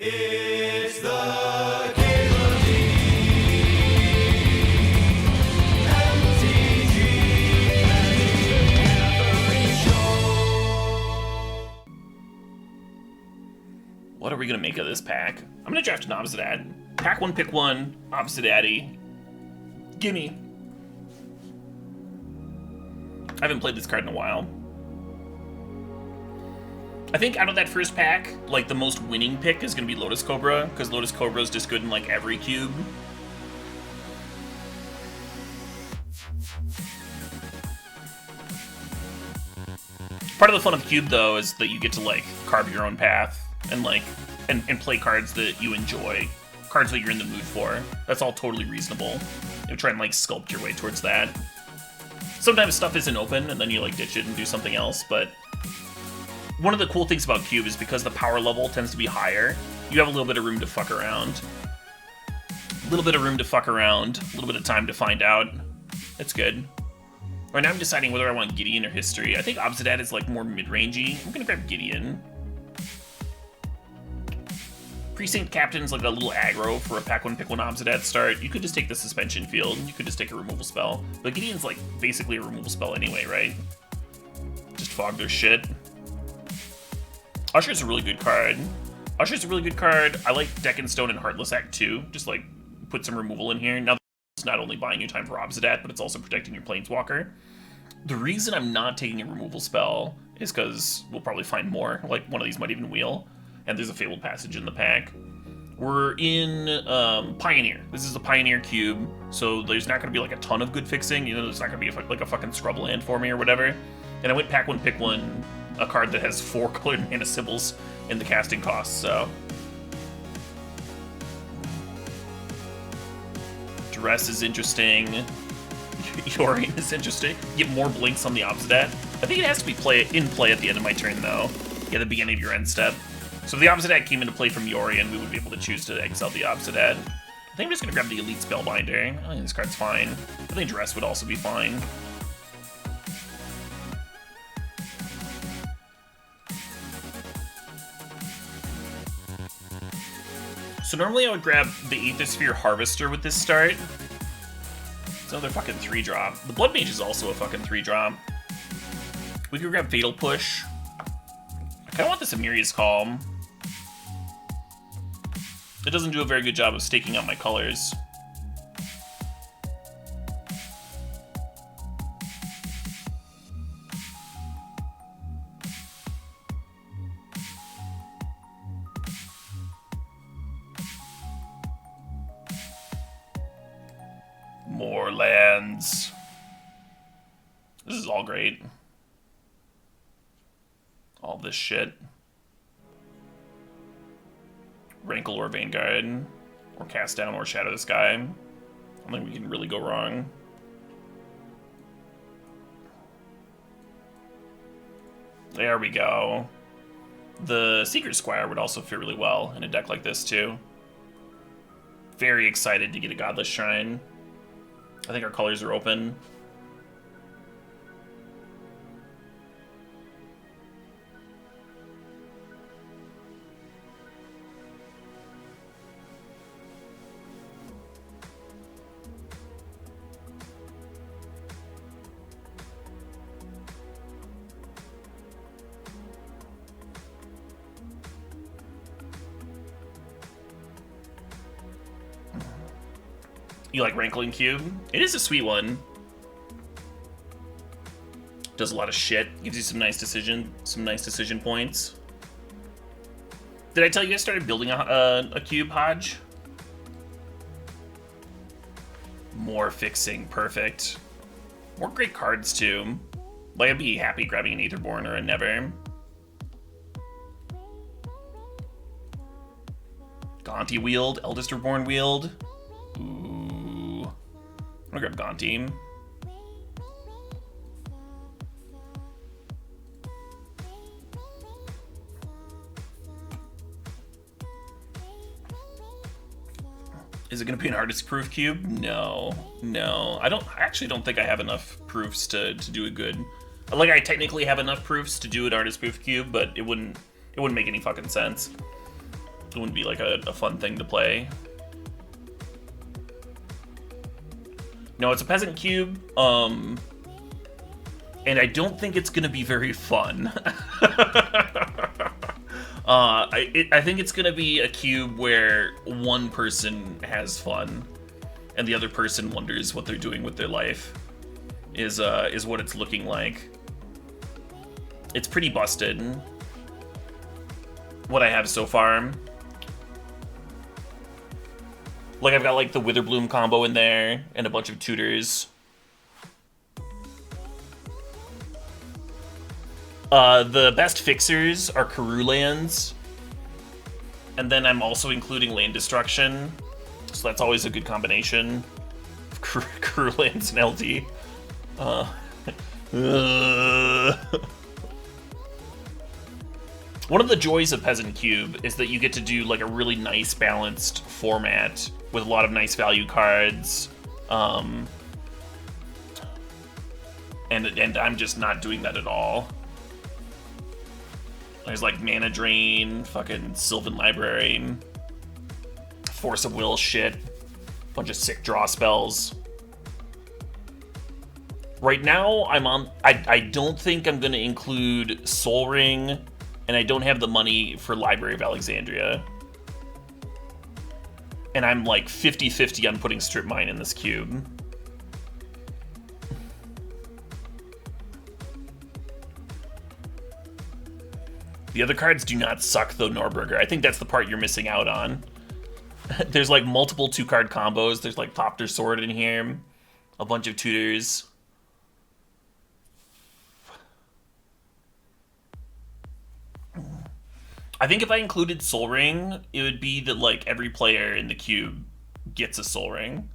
It's the CalebDMTG show. What are we gonna make of this pack? I'm gonna draft an Obsidian. Pack one, pick one, Obsidian. Gimme. I haven't played this card in a while. I think out of that first pack, like, the most winning pick is gonna be Lotus Cobra, because Lotus Cobra is just good in, like, every cube. Part of the fun of Cube, though, is that you get to, like, carve your own path, and, like, and play cards that you enjoy. Cards that you're in the mood for. That's all totally reasonable. You try and, like, sculpt your way towards that. Sometimes stuff isn't open, and then you, like, ditch it and do something else, but one of the cool things about Cube is because the power level tends to be higher, you have a little bit of room to fuck around. A little bit of room to fuck around, a little bit of time to find out. That's good. Right now I'm deciding whether I want Gideon or History. I think Obsidian is, like, more mid-rangey. I'm gonna grab Gideon. Precinct Captain's like a little aggro for a pack one, pick one Obsidian start. You could just take the Suspension Field, you could just take a removal spell. But Gideon's, like, basically a removal spell anyway, right? Just fog their shit. Usher's a really good card. Usher's a really good card. I like Deckenstone and Heartless Act 2. Just, like, put some removal in here. Now, it's not only buying you time for Obsidian, but it's also protecting your Planeswalker. The reason I'm not taking a removal spell is because we'll probably find more. Like, one of these might even wheel. And there's a Fabled Passage in the pack. We're in Pioneer. This is a Pioneer cube, so there's not going to be, like, a ton of good fixing. You know, there's not going to be, like, a fucking scrub land for me or whatever. And I went pack one, pick one, a card that has 4 colored mana symbols in the casting cost, so. Duress is interesting. Yorion is interesting. You get more blinks on the Obsidian. I think it has to be in play at the end of my turn, though. Yeah, the beginning of your end step. So if the Obsidian came into play from Yorion, we would be able to choose to exile the Obsidian. I think I'm just going to grab the Elite Spellbinder. I think this card's fine. I think Duress would also be fine. So normally I would grab the Aethersphere Harvester with this start. It's another fucking 3-drop. The Blood Mage is also a fucking 3-drop. We could grab Fatal Push. I kind of want this Amiri's Calm. It doesn't do a very good job of staking out my colors. More lands. This is all great. All this shit. Rankle or Vanguard. Or Cast Down or Shadow the Sky. I don't think we can really go wrong. There we go. The Secret Squire would also fit really well in a deck like this too. Very excited to get a Godless Shrine. I think our colors are open. You like Rankling Cube? It is a sweet one. Does a lot of shit. Gives you some nice decision points. Did I tell you I started building a cube, Hodge? More fixing, perfect. More great cards too. Like, I'd be happy grabbing an Aetherborn or a Never. Gonti Wield, Eldest Reborn Wield. Ooh. I'm gonna grab Gonti. Is it gonna be an artist-proof cube? No. I actually don't think I have enough proofs to do a good. Like, I technically have enough proofs to do an artist-proof cube, but it wouldn't make any fucking sense. It wouldn't be like a fun thing to play. No, it's a peasant cube, and I don't think it's gonna be very fun. I think it's gonna be a cube where one person has fun, and the other person wonders what they're doing with their life. Is what it's looking like. It's pretty busted. What I have so far. Like, I've got, like, the Witherbloom combo in there, and a bunch of tutors. The best fixers are Karoo lands. And then I'm also including Land Destruction. So that's always a good combination. Karoo lands and LD. One of the joys of Peasant Cube is that you get to do like a really nice balanced format with a lot of nice value cards. And I'm just not doing that at all. There's like Mana Drain, fucking Sylvan Library, Force of Will shit, bunch of sick draw spells. Right now, I don't think I'm going to include Sol Ring, and I don't have the money for Library of Alexandria. And I'm like 50-50 on putting Strip Mine in this cube. The other cards do not suck, though, Norberger. I think that's the part you're missing out on. There's like multiple 2-card combos. There's like Thopter Sword in here, a bunch of tutors. I think if I included Sol Ring, it would be that like every player in the cube gets a Sol Ring.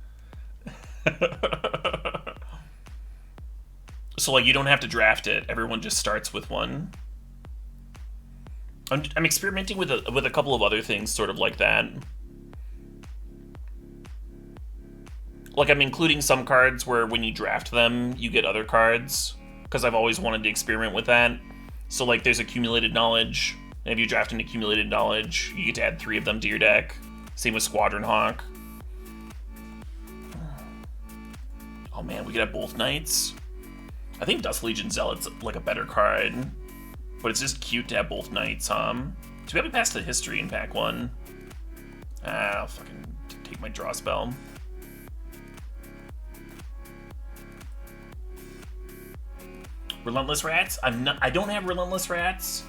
So like you don't have to draft it. Everyone just starts with one. I'm experimenting with a couple of other things sort of like that. Like I'm including some cards where when you draft them, you get other cards. Because I've always wanted to experiment with that. So like there's Accumulated Knowledge. And if you draft an Accumulated Knowledge, you get to add 3 of them to your deck. Same with Squadron Hawk. Oh man, we could have both Knights. I think Dust Legion Zealot's like a better card. But it's just cute to have both Knights, Too bad we passed the history in pack 1. I'll fucking take my draw spell. Relentless Rats? I don't have Relentless Rats.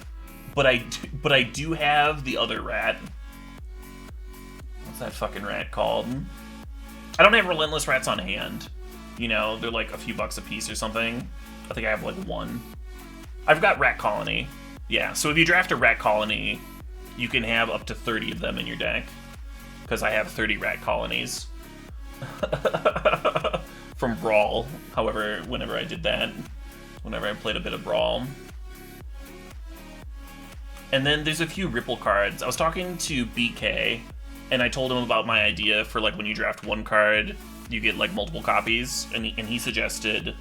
But I do have the other rat. What's that fucking rat called? I don't have Relentless Rats on hand. You know, they're like a few bucks a piece or something. I think I have like 1. I've got Rat Colony. Yeah, so if you draft a Rat Colony, you can have up to 30 of them in your deck. Because I have 30 Rat Colonies. From Brawl, however, whenever I did that. Whenever I played a bit of Brawl. And then there's a few Ripple cards. I was talking to BK, and I told him about my idea for like when you draft one card, you get like multiple copies, and he suggested,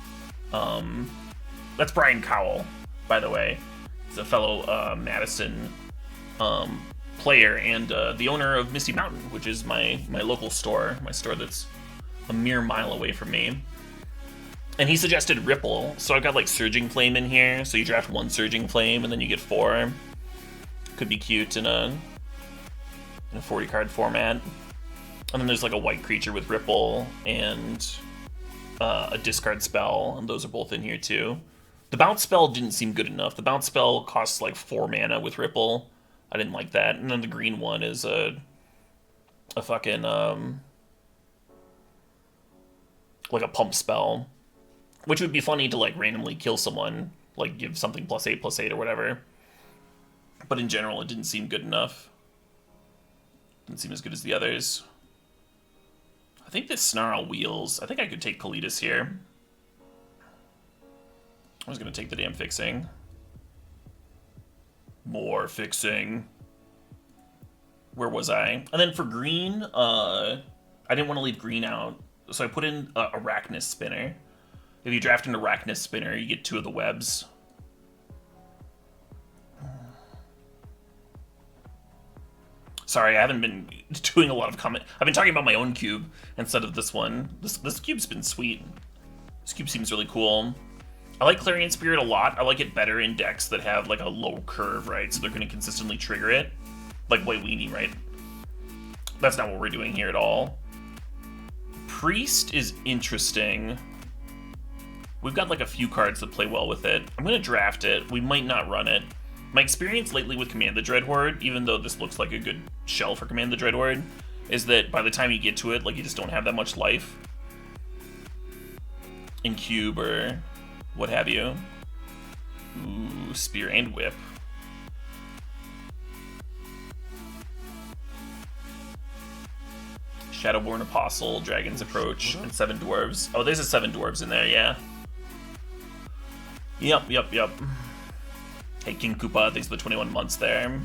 that's Brian Cowell, by the way. He's a fellow Madison player and the owner of Misty Mountain, which is my local store, my store that's a mere mile away from me. And he suggested Ripple, so I've got like Surging Flame in here, so you draft 1 Surging Flame and then you get 4. Could be cute in a 40-card format. And then there's like a white creature with Ripple and a discard spell, and those are both in here too. The bounce spell didn't seem good enough. The bounce spell costs like 4 mana with Ripple. I didn't like that. And then the green one is a fucking like a pump spell, which would be funny to like randomly kill someone, like give something +8/+8 or whatever. But in general, it didn't seem good enough. Didn't seem as good as the others. I think this Snarl Wheels. I think I could take Kalidas here. I was going to take the damn fixing. More fixing. Where was I? And then for green, I didn't want to leave green out. So I put in Arachnus Spinner. If you draft an Arachnus Spinner, you get 2 of the webs. Sorry, I haven't been doing a lot of comment. I've been talking about my own cube instead of this one. This cube's been sweet. This cube seems really cool. I like Clarion Spirit a lot. I like it better in decks that have like a low curve, right? So they're going to consistently trigger it. Like White Weenie, right? That's not what we're doing here at all. Priest is interesting. We've got like a few cards that play well with it. I'm going to draft it. We might not run it. My experience lately with Command the Dreadhorde, even though this looks like a good shell for Command the Dreadhorde, is that by the time you get to it, like, you just don't have that much life in cube or what have you. Ooh, Spear and Whip. Shadowborn Apostle, Dragon's Approach, and 7 Dwarves. Oh, there's a 7 Dwarves in there, yeah. Yep. Hey, King Koopa, thanks for the 21 months there.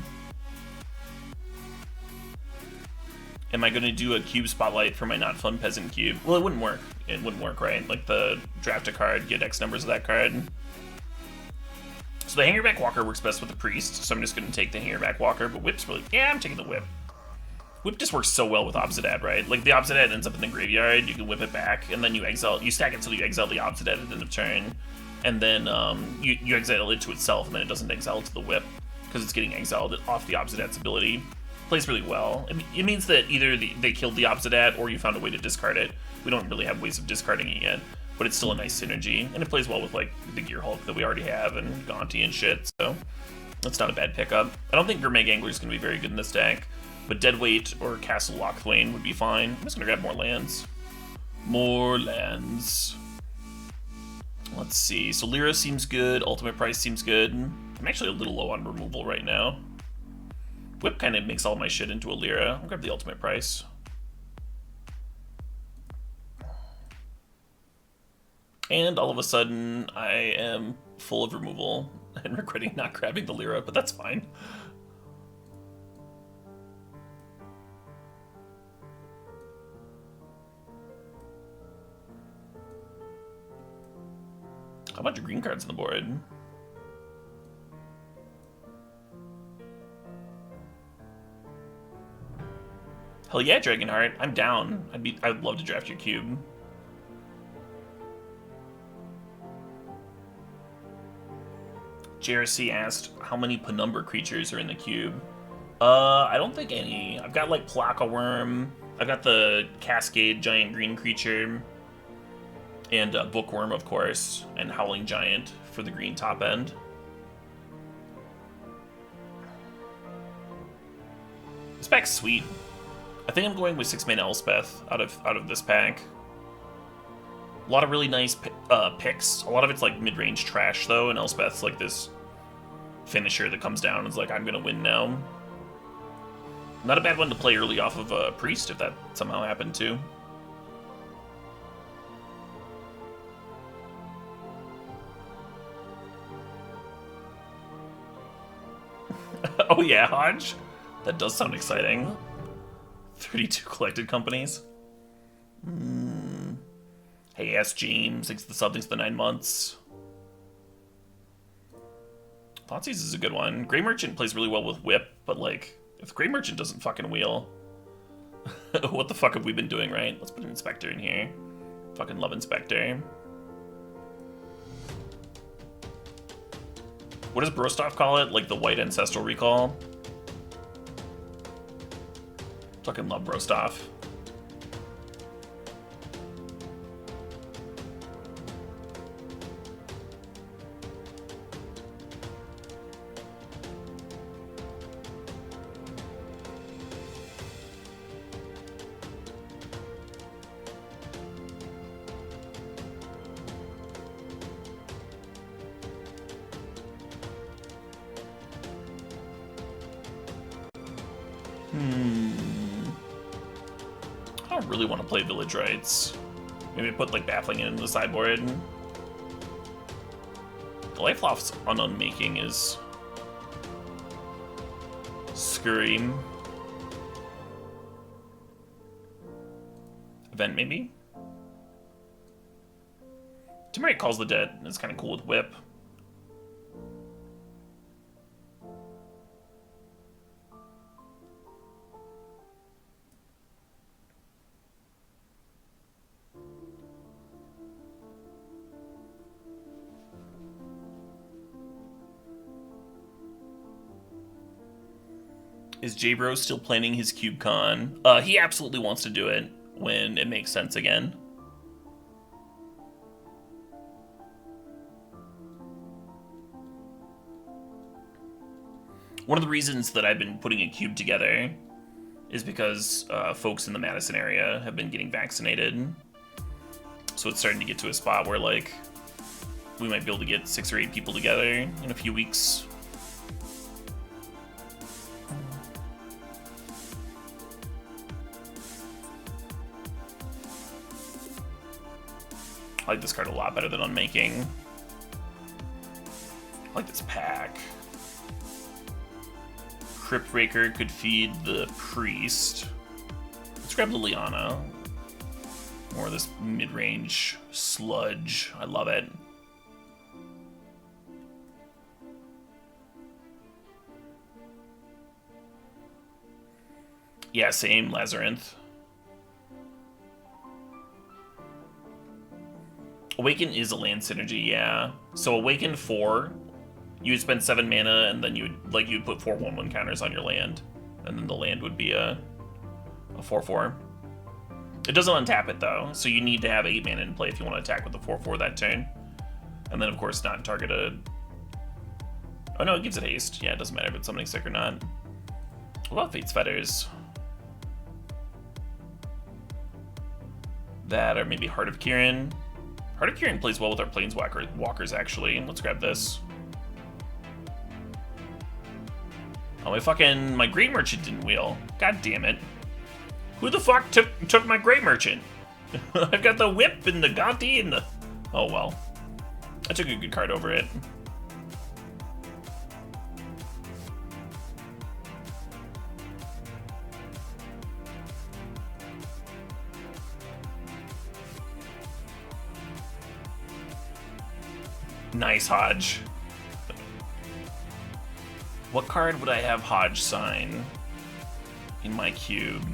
Am I going to do a cube spotlight for my not fun peasant cube? Well, it wouldn't work. It wouldn't work, right? Like, the draft a card, get X numbers of that card. So the Hangerback Walker works best with the Priest, so I'm just going to take the Hangerback Walker, but Whip's really... Yeah, I'm taking the Whip. Whip just works so well with Obsidian, right? Like, the Obsidian ends up in the graveyard, you can whip it back, and then you stack it until you exile the Obsidian at the end of turn. And then you exile it to itself, and then it doesn't exile to the Whip, because it's getting exiled off the Obsidian's ability. Plays really well. It means that either they killed the Obsidian, or you found a way to discard it. We don't really have ways of discarding it yet, but it's still a nice synergy, and it plays well with, like, the Gear Hulk that we already have, and Gaunty and shit, so that's not a bad pickup. I don't think Gurmag Angler is going to be very good in this deck, but Deadweight or Castle Lochthwain would be fine. I'm just going to grab more lands. More lands. Let's see. So Lyra seems good. Ultimate Price seems good. I'm actually a little low on removal right now. Whip kind of makes all my shit into a Lyra. I'll grab the Ultimate Price. And all of a sudden, I am full of removal and regretting not grabbing the Lyra, but that's fine. A bunch of green cards on the board. Hell yeah, Dragonheart. I'm down. I'd love to draft your cube. JRC asked how many penumbra creatures are in the cube. I don't think any. I've got like Plaka Worm. I've got the Cascade giant green creature. And Bookworm, of course, and Howling Giant for the green top end. This pack's sweet. I think I'm going with 6-mana Elspeth out of this pack. A lot of really nice picks. A lot of it's like mid-range trash though, and Elspeth's like this finisher that comes down and is like, I'm gonna win now. Not a bad one to play early off of a Priest if that somehow happened too. Oh yeah, Hodge? That does sound exciting. 32 collected companies. Hey, ask James. Thanks for the sub. Thanks for the 9 months. Thoughtseize is a good one. Grey Merchant plays really well with Whip, but like, if Grey Merchant doesn't fucking wheel, what the fuck have we been doing, right? Let's put an Inspector in here. Fucking love Inspector. What does Brostov call it? Like the White Ancestral Recall? Fucking love Brostov. I don't really want to play Village Rites. Maybe put like Baffling into the sideboard. The Life Loft's on Unmaking is Scream. Event maybe? Timberite Calls the Dead. It's kind of cool with Whip. Is J-Bro still planning his CubeCon? He absolutely wants to do it when it makes sense again. One of the reasons that I've been putting a cube together is because folks in the Madison area have been getting vaccinated. So it's starting to get to a spot where, like, we might be able to get 6 or 8 people together in a few weeks. I like this card a lot better than Unmaking. I like this pack. Cryptbreaker could feed the Priest. Let's grab Liliana. More of this mid-range sludge. I love it. Yeah, same, Lazarinth. Awaken is a land synergy, yeah. So Awaken 4, you would spend 7 mana, and then you'd put 4 1/1 counters on your land, and then the land would be a 4/4. It doesn't untap it though, so you need to have 8 mana in play if you want to attack with the 4/4 that turn, and then of course not target a. Oh no, it gives it haste. Yeah, it doesn't matter if it's something sick or not. What about Fate's Fetters? That, or maybe Heart of Kirin. Heart of Kirin plays well with our Planeswalkers, actually. Let's grab this. Oh, my Great Merchant didn't wheel. God damn it. Who the fuck took my Great Merchant? I've got the Whip and the Gonti and the... Oh, well. I took a good card over it. Nice, Hodge. What card would I have Hodge sign in my cube?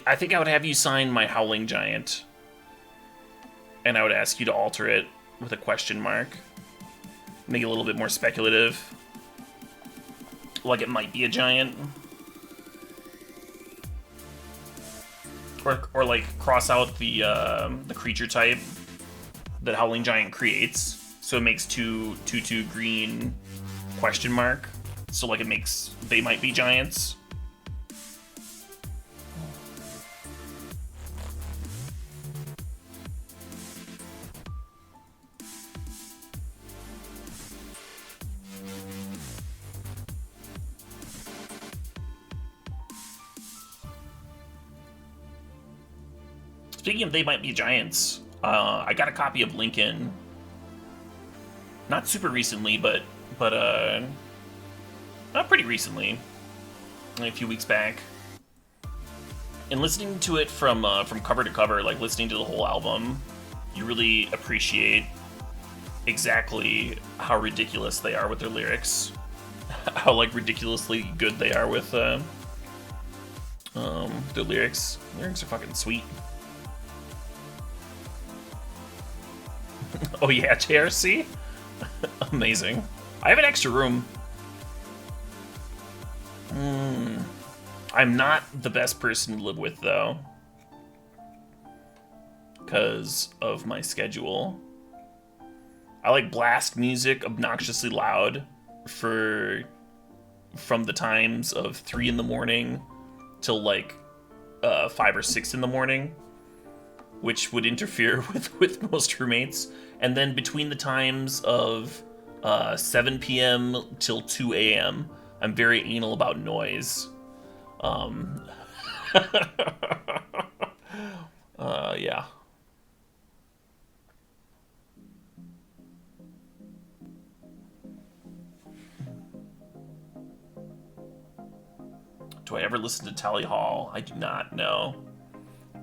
I think I would have you sign my Howling Giant. And I would ask you to alter it with a question mark. Make it a little bit more speculative. Like it might be a giant. Or like cross out the creature type that Howling Giant creates. So it makes 2/2 green question mark. So like it makes they might be giants. Speaking of They Might Be Giants, I got a copy of Lincoln. Not super recently, but not pretty recently. A few weeks back. And listening to it from cover to cover, like listening to the whole album, you really appreciate exactly how ridiculous they are with their lyrics. How like ridiculously good they are with their lyrics. Lyrics are fucking sweet. Oh yeah, JRC? Amazing. I have an extra room. I'm not the best person to live with, though. Because of my schedule. I like blast music obnoxiously loud from the times of 3 in the morning till like 5 or 6 in the morning, which would interfere with most roommates. And then between the times of 7 p.m. till 2 a.m., I'm very anal about noise. Yeah. Do I ever listen to Tally Hall? I do not know.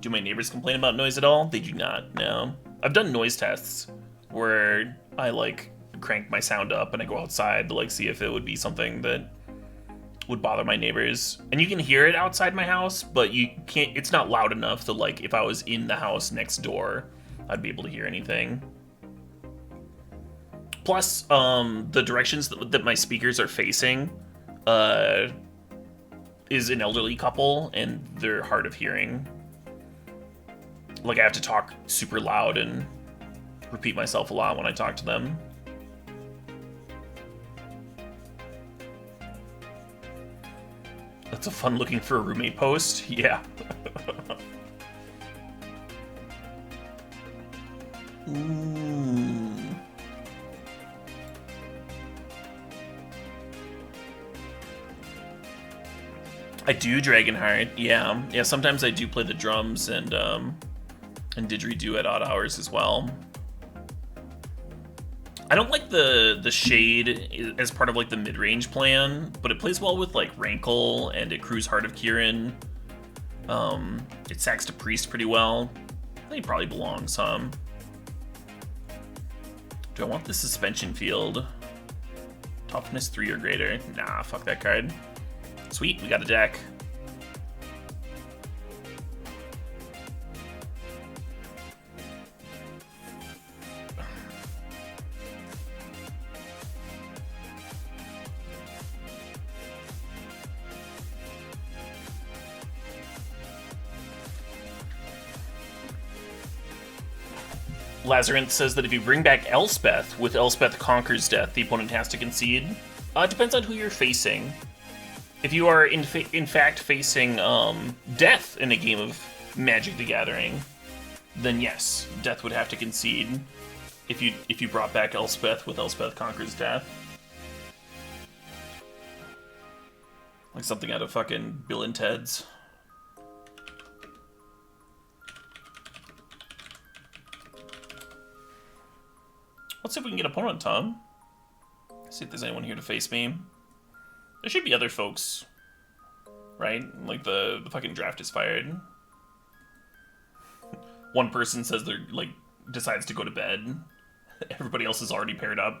Do my neighbors complain about noise at all? They do not know. I've done noise tests where I like crank my sound up and I go outside to like see if it would be something that would bother my neighbors. And you can hear it outside my house, but you can't, it's not loud enough to like, if I was in the house next door, I'd be able to hear anything. Plus, the directions that my speakers are facing is an elderly couple, and they're hard of hearing. Like, I have to talk super loud and repeat myself a lot when I talk to them. That's a fun looking for a roommate post. Yeah. Ooh. I do Dragonheart. Yeah. Yeah, sometimes I do play the drums and didgeridoo at odd hours as well. I don't like the Shade as part of like the mid-range plan, but it plays well with like Rankle, and it crews Heart of Kirin. It sacks to Priest pretty well. I think it probably belongs some. Do I want the Suspension Field? Toughness 3 or greater? Nah, fuck that card. Sweet, we got a deck. Lazarinth says that if you bring back Elspeth with Elspeth Conquers Death, the opponent has to concede. It depends on who you're facing. If you are in fact facing Death in a game of Magic the Gathering, then yes, Death would have to concede. If you brought back Elspeth with Elspeth Conquers Death, like something out of fucking Bill and Ted's. Let's see if we can get opponent, Tom. See if there's anyone here to face me. There should be other folks, right? Like the fucking draft is fired. One person says they're like decides to go to bed. Everybody else is already paired up.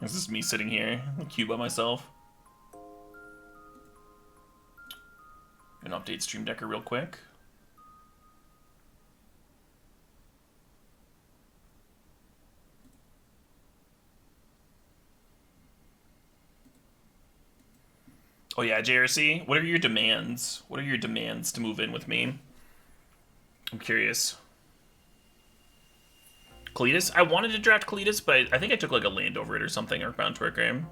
This is me sitting here, queue by myself. An update Stream Decker real quick. Oh yeah, JRC, what are your demands? What are your demands to move in with me? I'm curious. Cletus? I wanted to draft Cletus, but I think I took like a land over it or something, Earthbound Twerker.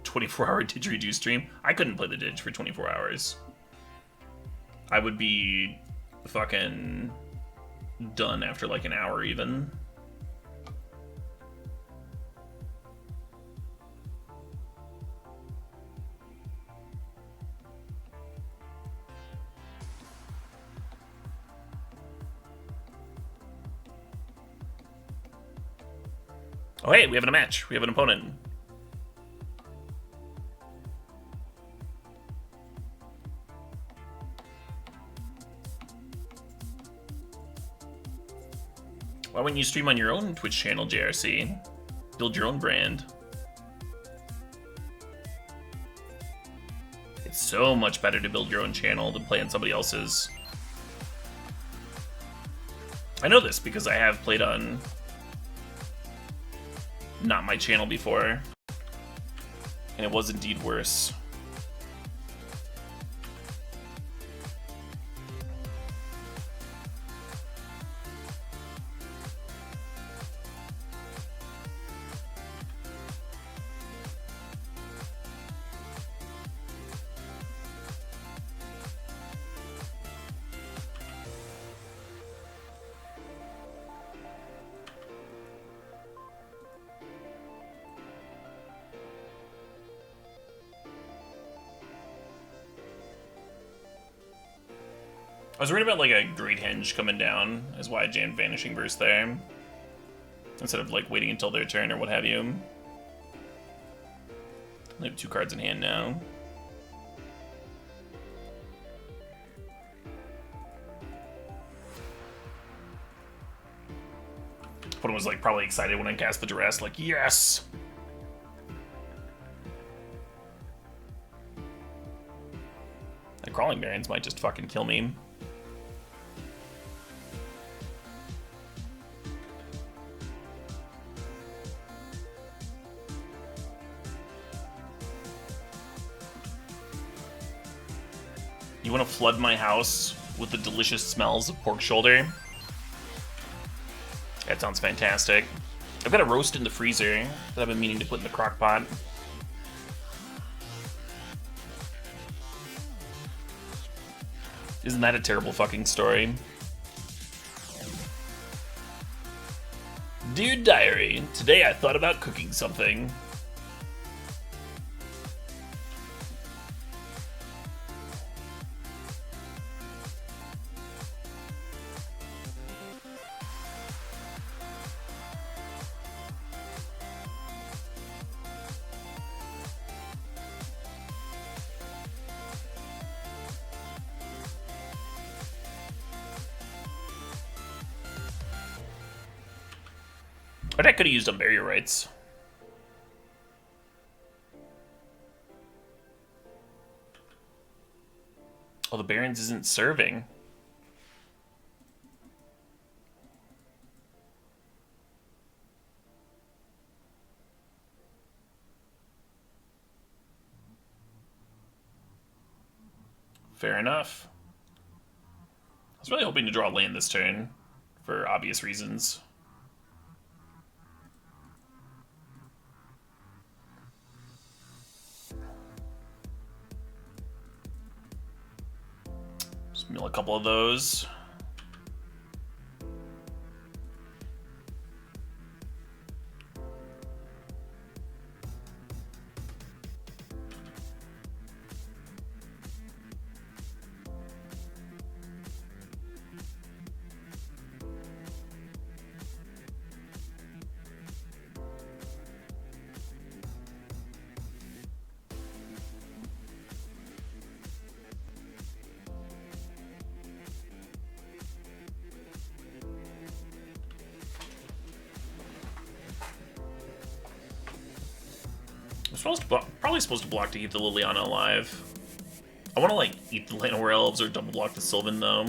"24-hour didgeridoo stream." I couldn't play the didge for 24 hours. I would be fucking done after like an hour even. Oh hey, we have a match. We have an opponent. Why wouldn't you stream on your own Twitch channel, JRC? Build your own brand. It's so much better to build your own channel than play on somebody else's. I know this because I have played on not my channel before, and it was indeed worse. I was worried about like a Great Henge coming down, is why I jammed Vanishing Burst there. Instead of like waiting until their turn or what have you. I have 2 cards in hand now. opponent was like probably excited when I cast the duress, like, yes! The crawling barons might just fucking kill me. You want to flood my house with the delicious smells of pork shoulder? That sounds fantastic. I've got a roast in the freezer that I've been meaning to put in the crock pot. Isn't that a terrible fucking story? Dear Diary, today I thought about cooking something. But I could have used barrier rights. Oh, the Barons isn't serving. Fair enough. I was really hoping to draw land this turn, for obvious reasons. Just mill a couple of those. Probably supposed to block to keep the Liliana alive. I want to like eat the Llanowar Elves or double block the Sylvan though.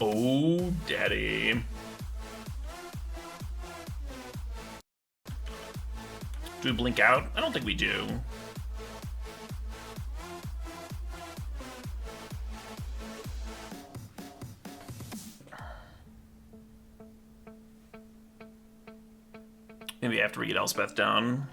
Oh, daddy. Do we blink out? I don't think we do. Maybe after we get Elspeth down.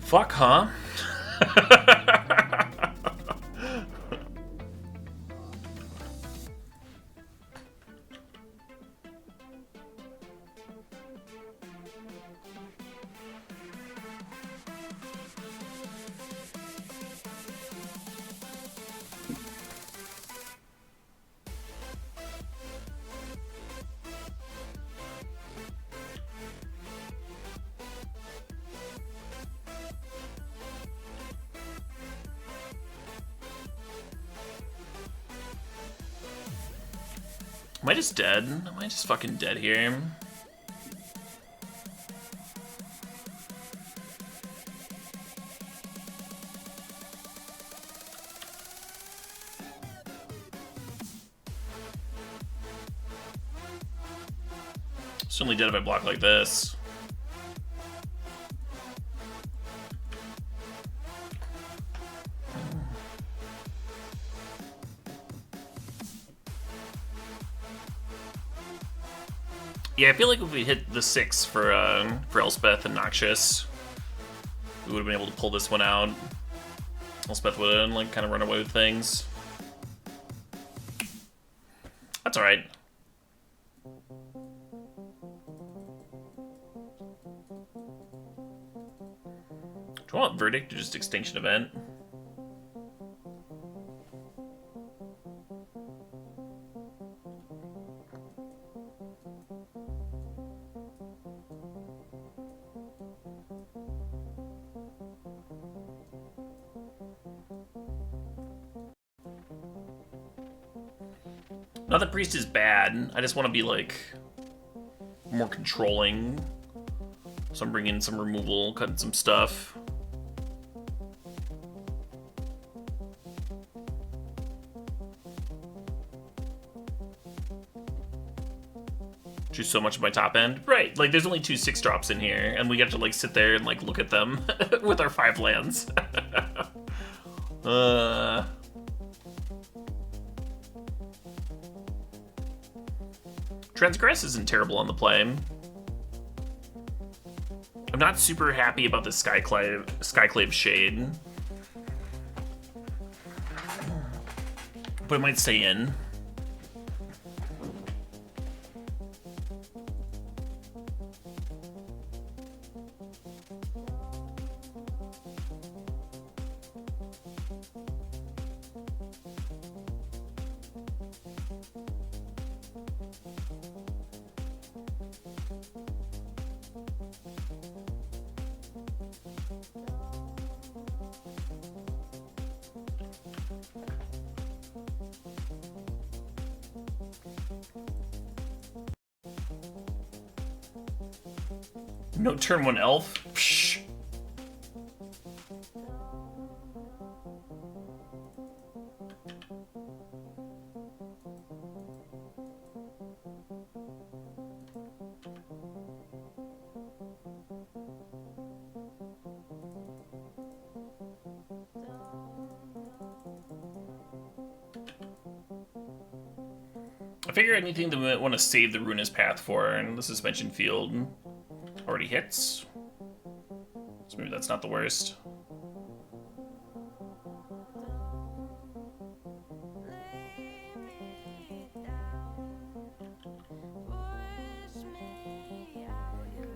Fuck, huh? Am I just dead? Am I just fucking dead here? Certainly dead if I block like this. Yeah, I feel like if we hit the 6 for Elspeth and Noxious, we would have been able to pull this one out. Elspeth would have like kind of run away with things. That's all right. Do you want Verdict or just Extinction Event? Not that Priest is bad, I just want to be, like, more controlling. So I'm bringing some removal, cutting some stuff. Choose so much of my top end. Right, like, there's only 2 6-drops in here, and we get to, like, sit there and, like, look at them with our 5 lands. Transgress isn't terrible on the play. I'm not super happy about the Skyclave Shade. But it might stay in. No turn 1 elf? Psh. I figure anything that we want to save the Ruinous Path for, and the Suspension Field already hits. So maybe that's not the worst.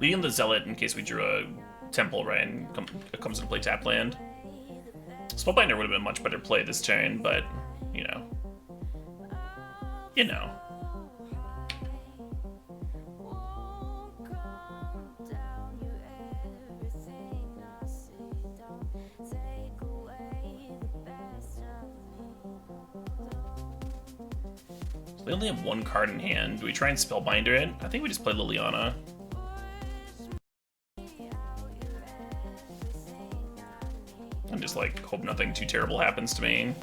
Leading the Zealot in case we drew a Temple, right, and it comes into play tap land. Spellbinder would have been a much better play this turn, but, you know. You know. So they only have 1 card in hand. Do we try and Spellbinder it? I think we just play Liliana. And just, like, hope nothing too terrible happens to me.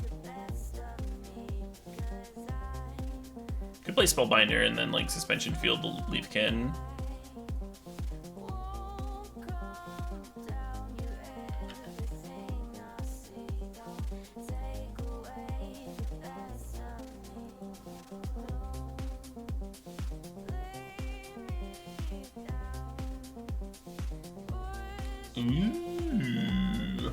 Could play Spellbinder and then, like, Suspension Field the Leafkin. Ooh.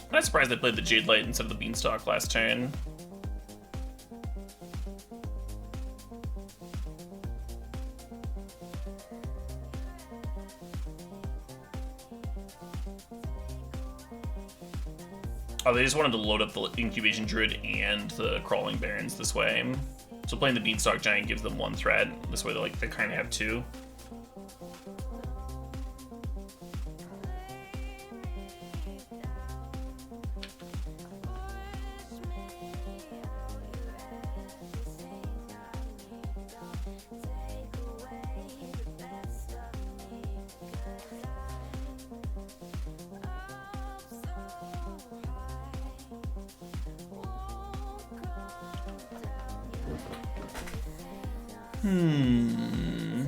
I'm not surprised they played the Jade Light instead of the Beanstalk last turn. Oh, they just wanted to load up the Incubation Druid and the Crawling Barons this way. So playing the Beanstalk Giant gives them 1 threat. This way they kind of have 2. This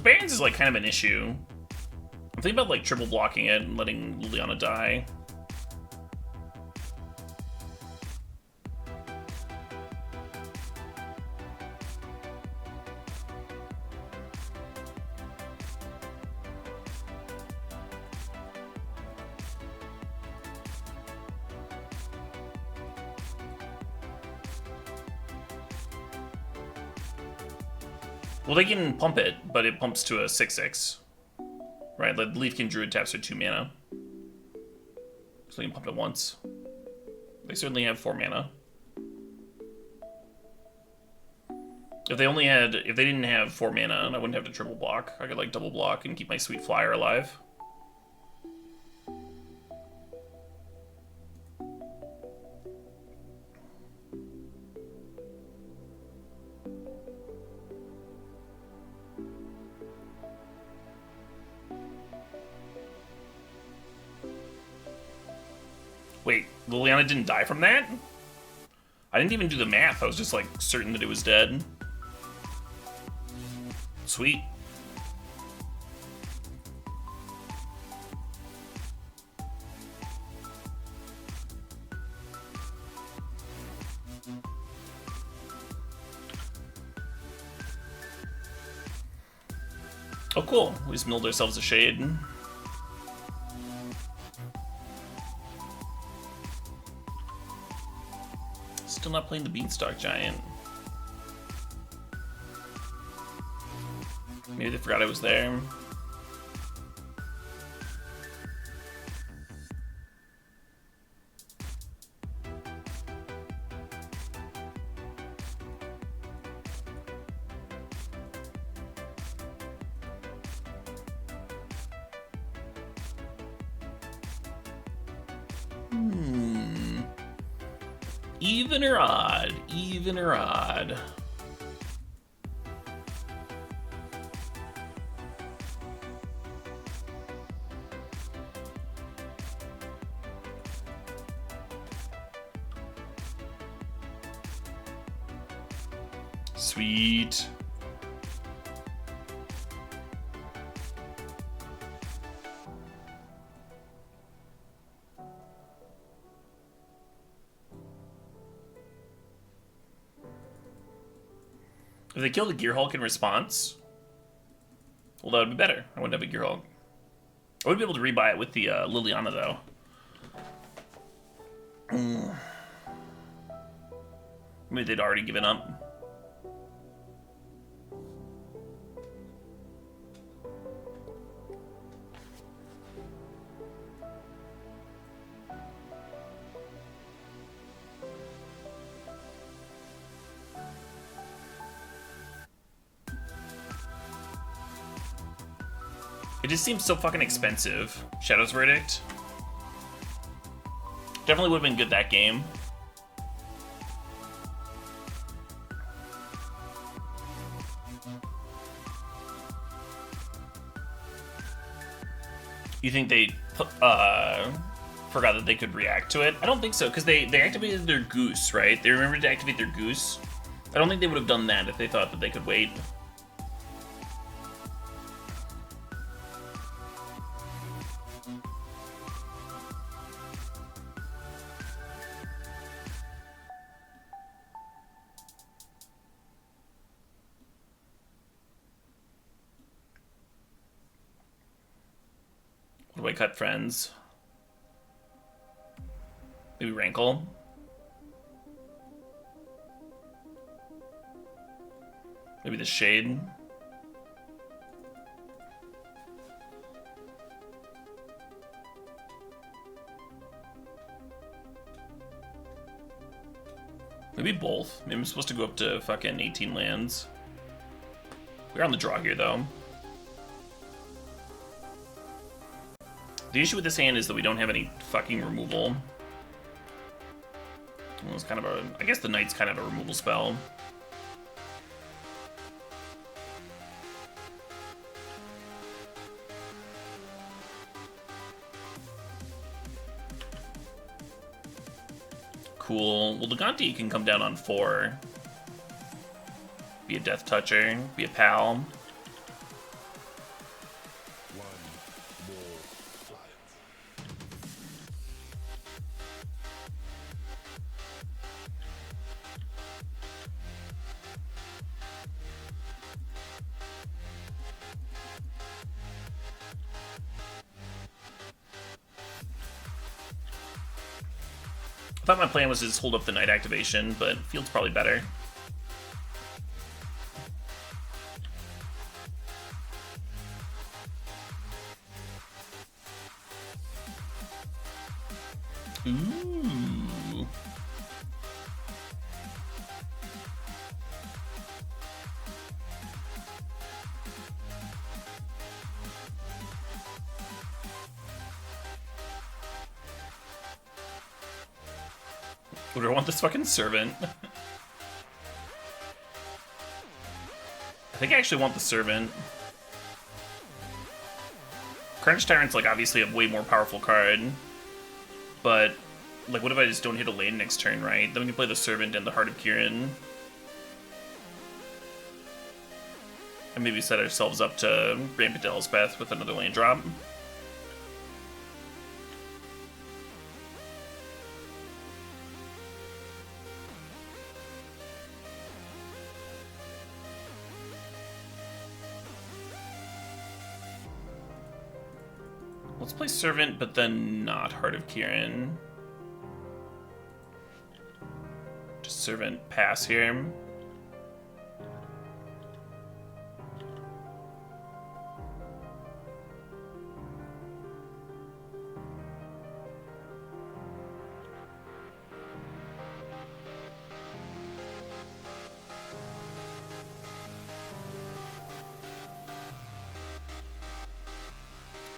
Barons is like kind of an issue. I'm thinking about like triple blocking it and letting Liliana die. Well, they can pump it, but it pumps to a 6/6. Right, the Leafkin Druid taps for 2 mana. So they can pump it once. They certainly have 4 mana. If they didn't have 4 mana, I wouldn't have to triple block. I could like double block and keep my sweet flyer alive. Wait, Liliana didn't die from that? I didn't even do the math. I was just like certain that it was dead. Sweet. Oh, cool. We just milled ourselves a shade. Still not playing the Beanstalk Giant. Maybe they forgot I was there. Even or odd? Even or odd? Sweet. If they kill the Gear Hulk in response, well, that would be better. I wouldn't have a Gear Hulk. I would be able to rebuy it with the Liliana, though. Maybe they'd already given up. It just seems so fucking expensive. Shadow's Verdict. Definitely would have been good that game. You think they forgot that they could react to it? I don't think so, because they activated their Goose, right? They remembered to activate their Goose. I don't think they would have done that if they thought that they could wait. What do I cut, friends? Maybe Rankle? Maybe the Shade? Maybe both. Maybe I'm supposed to go up to fucking 18 lands. We're on the draw here, though. The issue with this hand is that we don't have any fucking removal. Well, it's kind of a... I guess the Knight's kind of a removal spell. Cool. Well, Leganti can come down on 4. Be a Death Toucher. Be a pal. I thought my plan was to just hold up the Night activation, but Field's probably better. Ooh. Would I want this fucking Servant? I think I actually want the Servant. Carnage Tyrant's like obviously a way more powerful card. But, like, what if I just don't hit a lane next turn, right? Then we can play the Servant and the Heart of Kirin. And maybe set ourselves up to Rampant Elspeth with another lane drop. Let's play Servant, but then not Heart of Kirin. Just Servant pass here.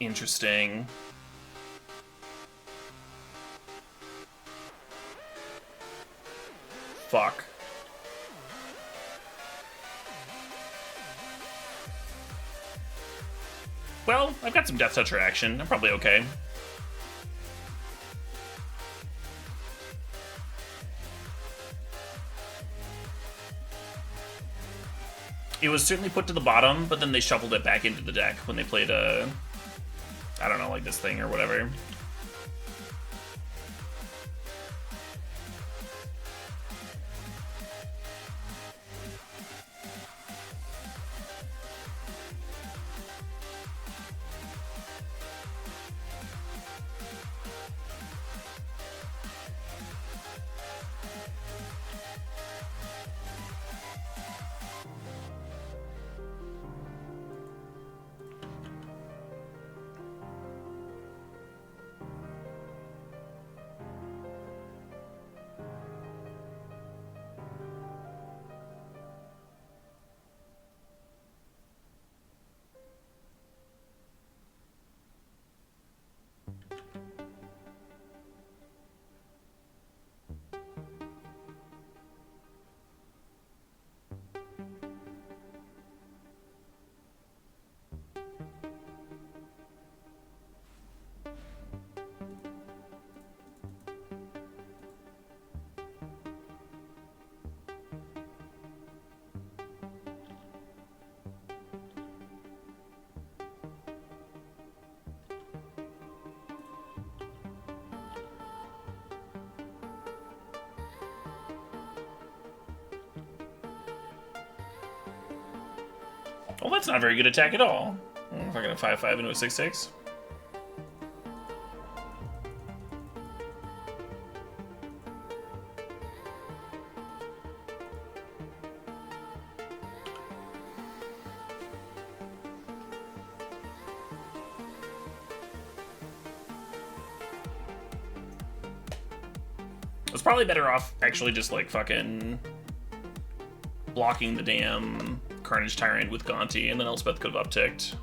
Interesting. Fuck. Well, I've got some Death Toucher action. I'm probably okay. It was certainly put to the bottom, but then they shuffled it back into the deck when they played a... I don't know, like this thing or whatever. Well, that's not a very good attack at all. If I get a 5/5 into a 6/6. I was probably better off actually just like fucking blocking the damn Carnage Tyrant with Gonti, and then Elspeth could have upticked.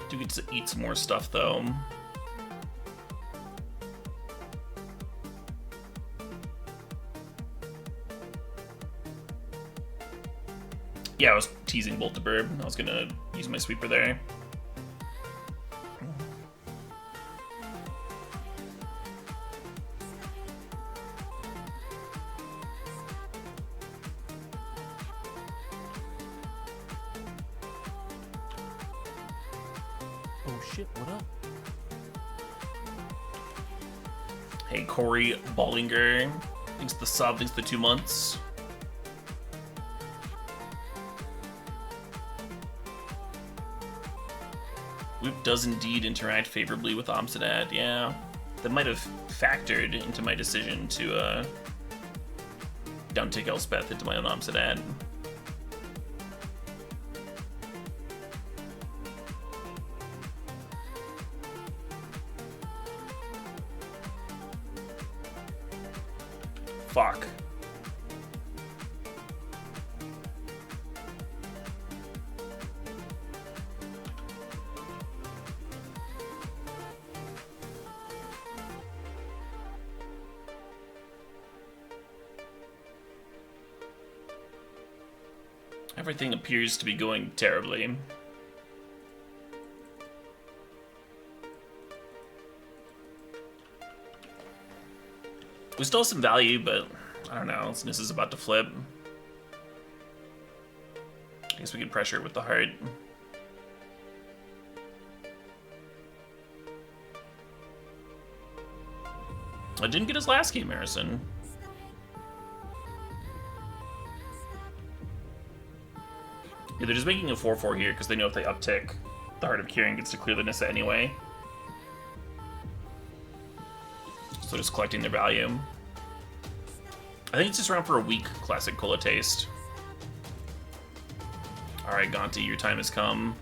Do get to eat some more stuff though. Yeah, I was teasing Bolt to Burb. I was gonna use my sweeper there. shit, what up? Hey, Corey Bollinger. Thanks for the sub, thanks for the 2 months. Whoop does indeed interact favorably with Amsterdad, yeah. That might have factored into my decision to downtick Elspeth into my own Amsterdad. Fuck. Everything appears to be going terribly. We still have some value, but I don't know, since this is about to flip. I guess we can pressure it with the heart. I didn't get his last game, Harrison. Yeah, they're just making a 4-4 here because they know if they uptick, the Heart of Kieran gets to clear the Nissa anyway. So just collecting their value. I think it's just around for a weak classic cola taste. Alright, Gonti, your time has come.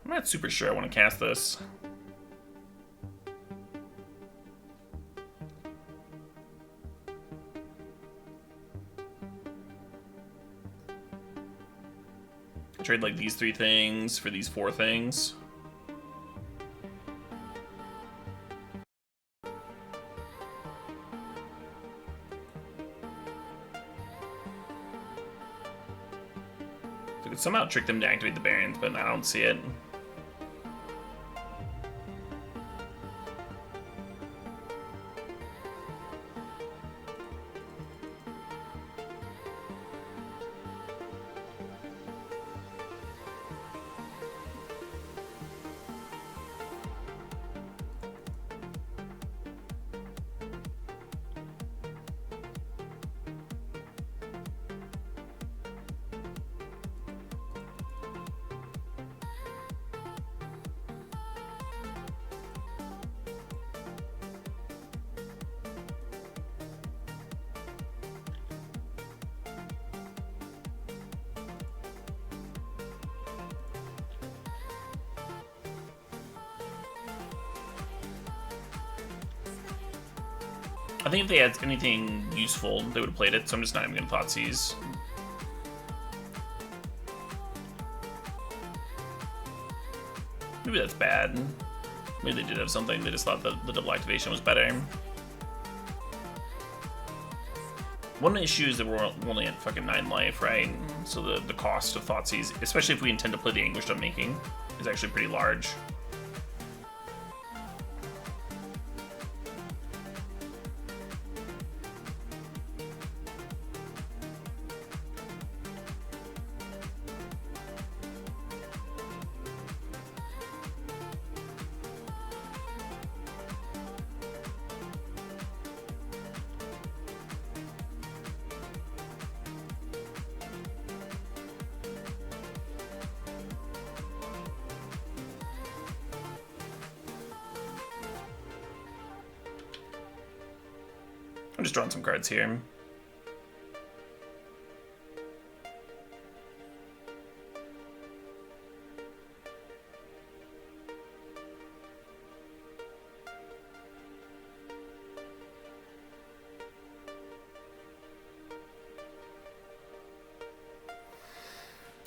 I'm not super sure I want to cast this. I trade like these 3 things for these 4 things. I could somehow trick them to activate the Barons, but I don't see it. I think if they had anything useful, they would have played it, so I'm just not even going to Thoughtseize. Maybe that's bad. Maybe they did have something, they just thought that the double activation was better. One of the issues is that we're only at fucking 9 life, right? So the cost of Thoughtseize, especially if we intend to play the Anguished Unmaking, is actually pretty large. I'm just drawing some cards here.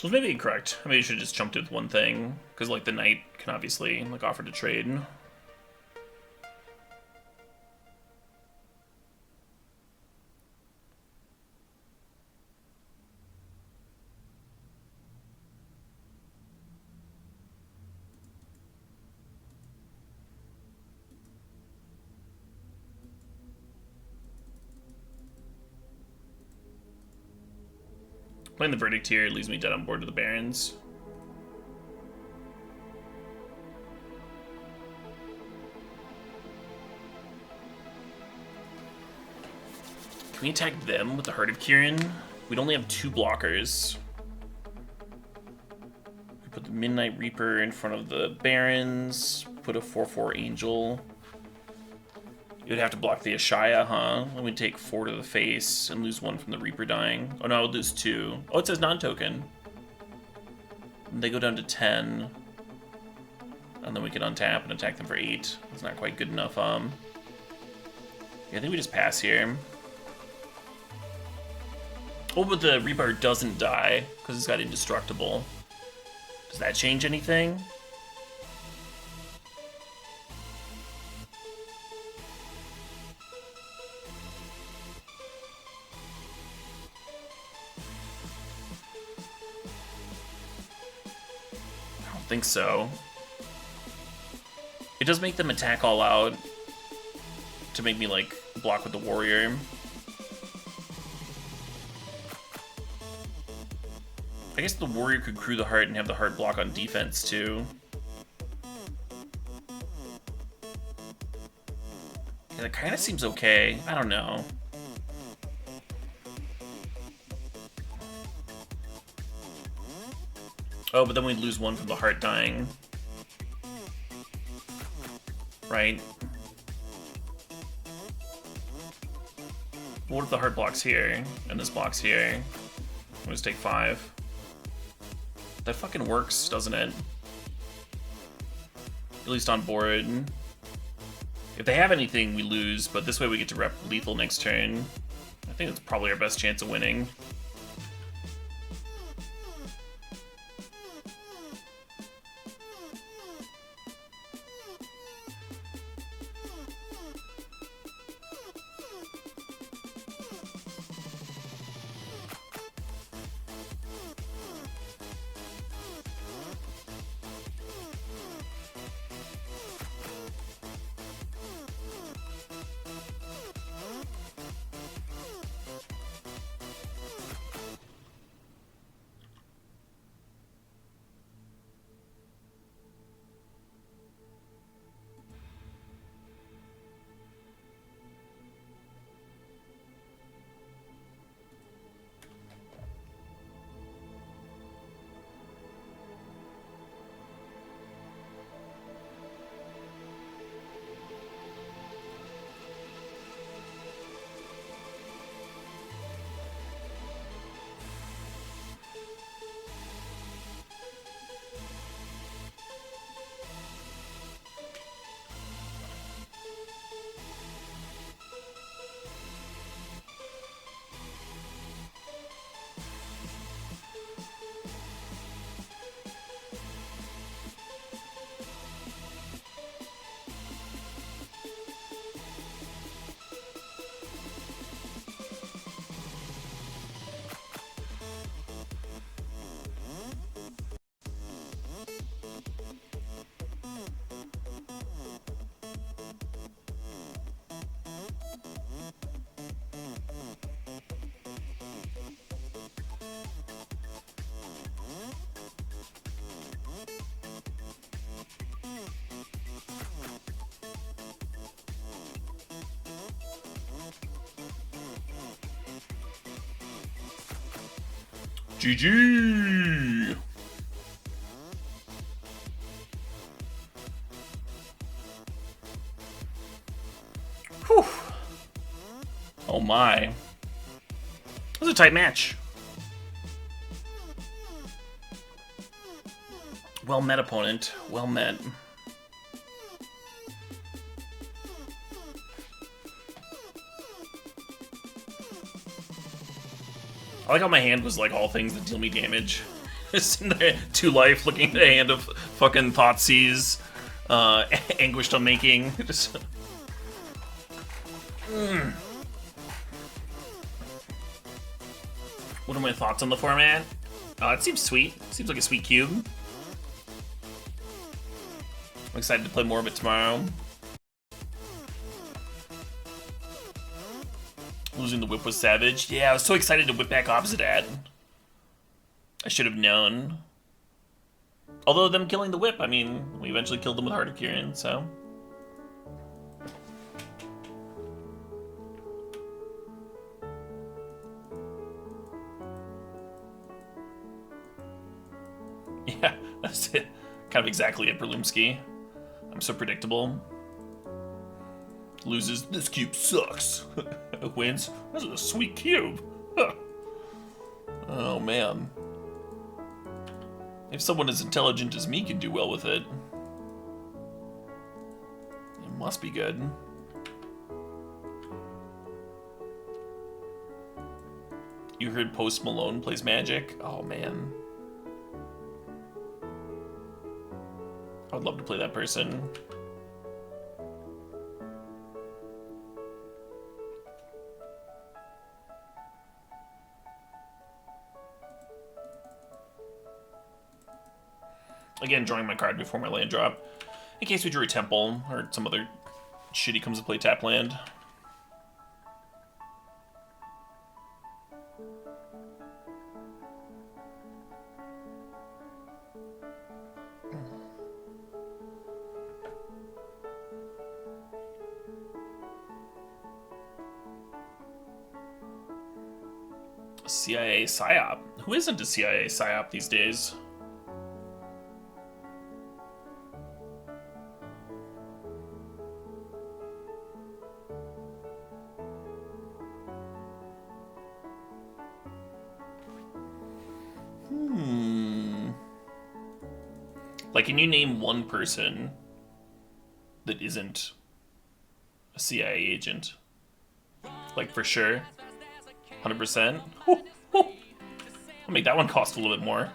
Was maybe incorrect. I maybe should have just jumped with one thing, because like the knight can obviously like offer to trade. Playing the Verdict here leaves me dead on board to the Barons. Can we attack them with the Heart of Kirin? We'd only have 2 blockers. We put the Midnight Reaper in front of the Barons. Put a 4/4 Angel. You would have to block the Ashaya, huh? Let me take 4 to the face and lose 1 from the Reaper dying. Oh no, I would lose 2. Oh, it says non-token. They go down to 10. And then we can untap and attack them for 8. That's not quite good enough. Yeah, I think we just pass here. Oh, but the Reaper doesn't die because it's got indestructible. Does that change anything? I don't think so. It does make them attack all out to make me, like, block with the warrior. I guess the warrior could crew the heart and have the heart block on defense, too. Yeah, that kind of seems okay. I don't know. Oh, but then we'd lose 1 from the heart dying. Right? What if the heart blocks here, and this blocks here? We'll just take 5. That fucking works, doesn't it? At least on board. If they have anything, we lose, but this way we get to rep lethal next turn. I think that's probably our best chance of winning. GG! Whew. Oh my. It was a tight match. Well met, opponent. Well met. I like how my hand was like all things that deal me damage. Just in there, 2 life, looking at a hand of fucking Thoughtseize, Anguished Unmaking. Just. What are my thoughts on the format? It seems sweet. It seems like a sweet cube. I'm excited to play more of it tomorrow. Losing the whip was savage. Yeah, I was so excited to whip back opposite ad. I should have known. Although them killing the whip, I mean, we eventually killed them with Heart of Kieran, so. Yeah, that's it. Kind of exactly it, Berlumsky. I'm so predictable. Loses, this cube sucks. Wins, this is a sweet cube. Oh man. If someone as intelligent as me can do well with it, it must be good. You heard Post Malone plays Magic? Oh man. I would love to play that person. Again, drawing my card before my land drop. In case we drew a temple or some other shitty comes to play tap land. CIA PSYOP. Who isn't a CIA PSYOP these days? Like, can you name one person that isn't a CIA agent? Like, for sure? 100%? I'll make that one cost a little bit more.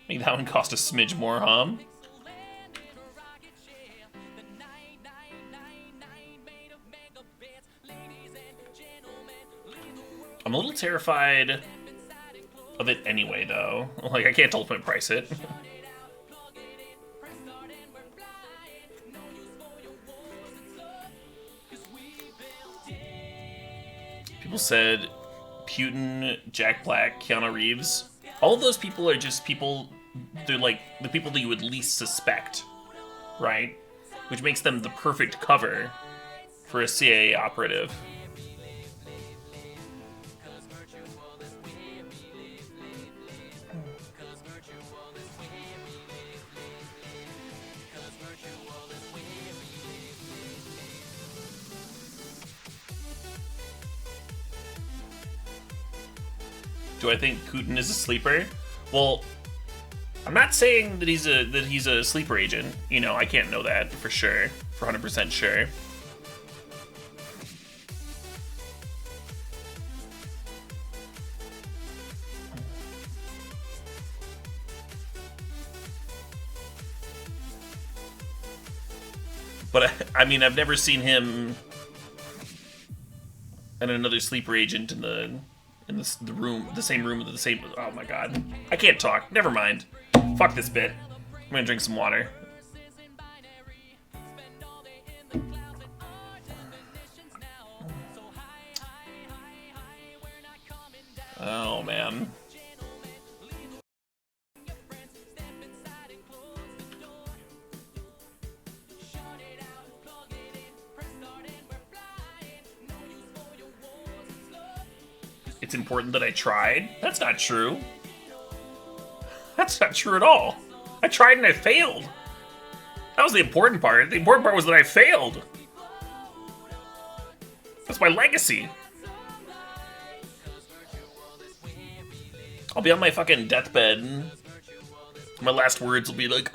Make that one cost a smidge more, huh? I'm a little terrified of it anyway, though. Like, I can't ultimate price it. People said Putin, Jack Black, Keanu Reeves. All of those people are just people, they're like the people that you would least suspect, right? Which makes them the perfect cover for a CIA operative. Do I think Putin is a sleeper? Well, I'm not saying that he's a sleeper agent. You know, I can't know that for sure, for 100% sure. But I mean, I've never seen him and another sleeper agent in the room, the same room with the same. Oh my god, I can't talk. Never mind. Fuck this bit. I'm gonna drink some water. Oh man. It's important that I tried? That's not true. That's not true at all. I tried and I failed. That was the important part. The important part was that I failed. That's my legacy. I'll be on my fucking deathbed. My last words will be like,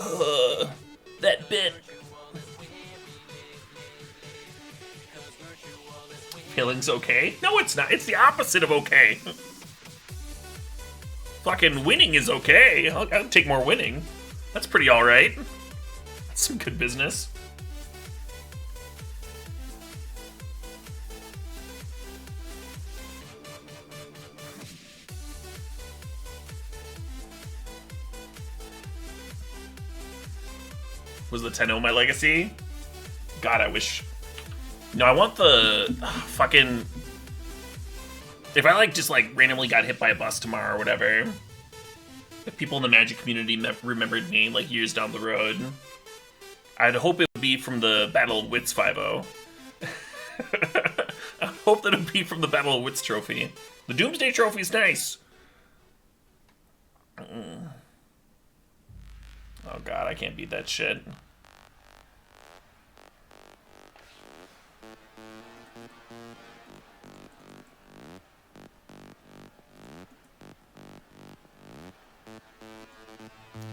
that bit. Failing's okay? No, it's not. It's the opposite of okay. Fucking winning is okay. I'll take more winning. That's pretty alright. That's some good business. Was the 10-0 my legacy? God, I wish... No, I want the fucking... If I, like, just, like, randomly got hit by a bus tomorrow or whatever, People in the Magic community remembered me like years down the road. I'd hope it would be from the Battle of Wits 5-0. I hope that it would be from the Battle of Wits trophy. The Doomsday trophy is nice. Oh god, I can't beat that shit.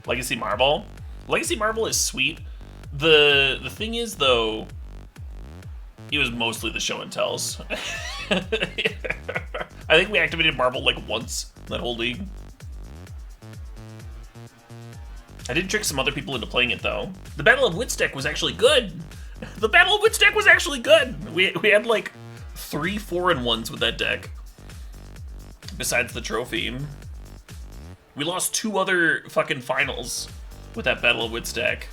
Legacy Marble? Legacy Marble is sweet. The thing is, though, it was mostly the show and tells. I think we activated Marble like once in that whole league. I did trick some other people into playing it, though. The Battle of Wits deck was actually good. The Battle of Wits deck was actually good. We had like 3 4-in-1s with that deck. Besides the trophy. We lost 2 other fucking finals with that Battle of Wits deck.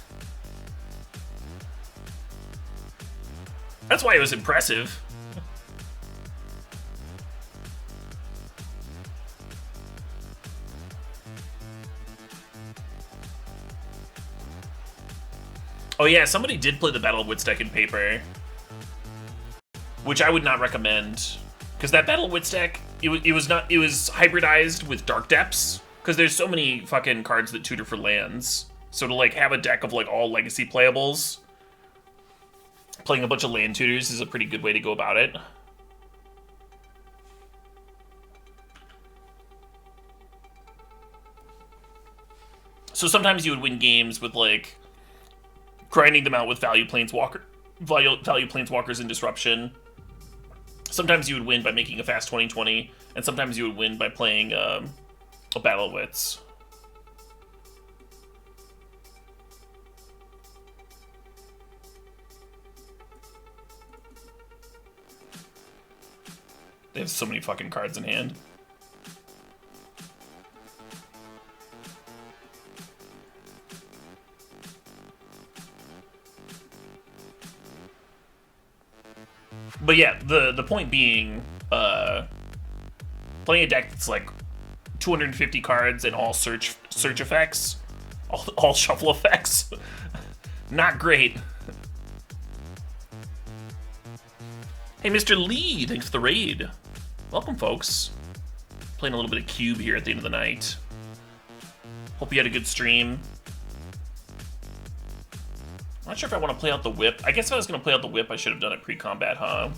That's why it was impressive. Oh yeah, somebody did play the Battle of Wits deck in paper, which I would not recommend, because that Battle of Wits deck, it was hybridized with Dark Depths, because there's so many fucking cards that tutor for lands. So to like have a deck of like all legacy playables, playing a bunch of land tutors is a pretty good way to go about it. So sometimes you would win games with like grinding them out with value planeswalkers and disruption. Sometimes you would win by making a fast 20/20, and sometimes you would win by playing a Battle of Wits. They have so many fucking cards in hand. But yeah, the point being, playing a deck that's like 250 cards and all search effects, all shuffle effects, not great. Hey, Mr. Lee, thanks for the raid. Welcome, folks. Playing a little bit of Cube here at the end of the night. Hope you had a good stream. I'm not sure if I want to play out the whip. I guess if I was going to play out the whip, I should have done it pre-combat, huh?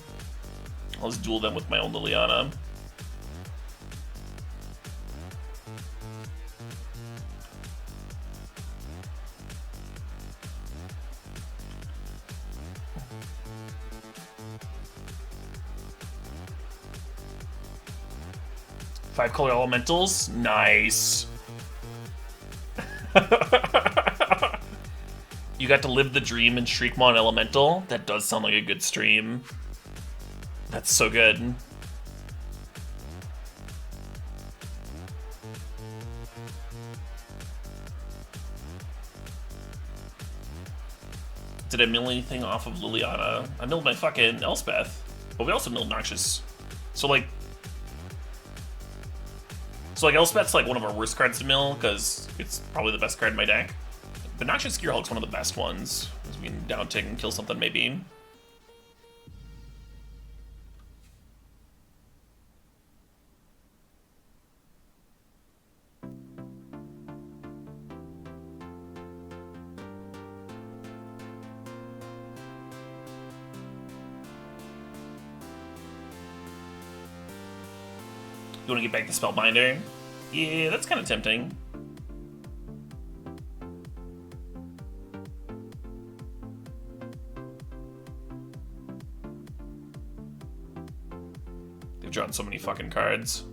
I'll just duel them with my own Liliana. Five-color elementals? Nice. You got to live the dream in Shriekmon Elemental? That does sound like a good stream. That's so good. Did I mill anything off of Liliana? I milled my fucking Elspeth. But we also milled Noxious. So like Elspeth's like one of our worst cards to mill, because it's probably the best card in my deck. But Noxious Gearhulk's one of the best ones, because we can down-tick and kill something maybe. You want to get back to Spellbinder? Yeah, that's kind of tempting. They've drawn so many fucking cards.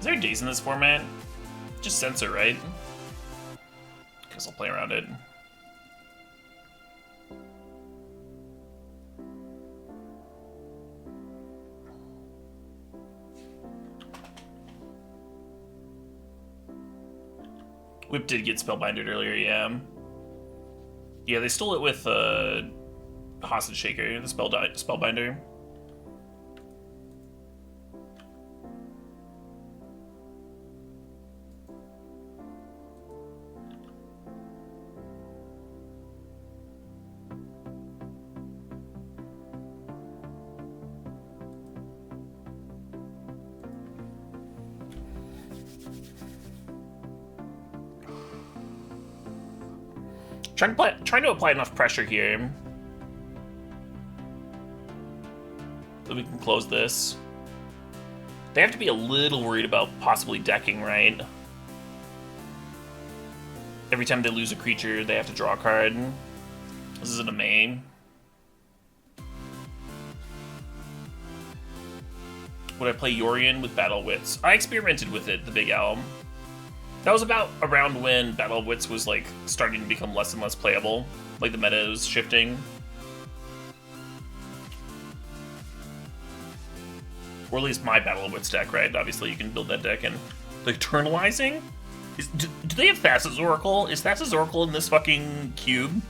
there days in this format? Just censor, right? Guess I'll play around it. Whip did get spellbinded earlier, yeah. Yeah, they stole it with Hostage Shaker, the spellbinder. Trying to apply enough pressure here that we can close this. They have to be a little worried about possibly decking, right? Every time they lose a creature, they have to draw a card. This isn't a main. Would I play Yorion with Battle Wits? I experimented with it, the Big Owl. That was about around when Battle of Wits was like starting to become less and less playable. Like the meta was shifting. Or at least my Battle of Wits deck, right? Obviously you can build that deck and the Eternalizing? Do they have Thassa's Oracle? Is Thassa's Oracle in this fucking cube?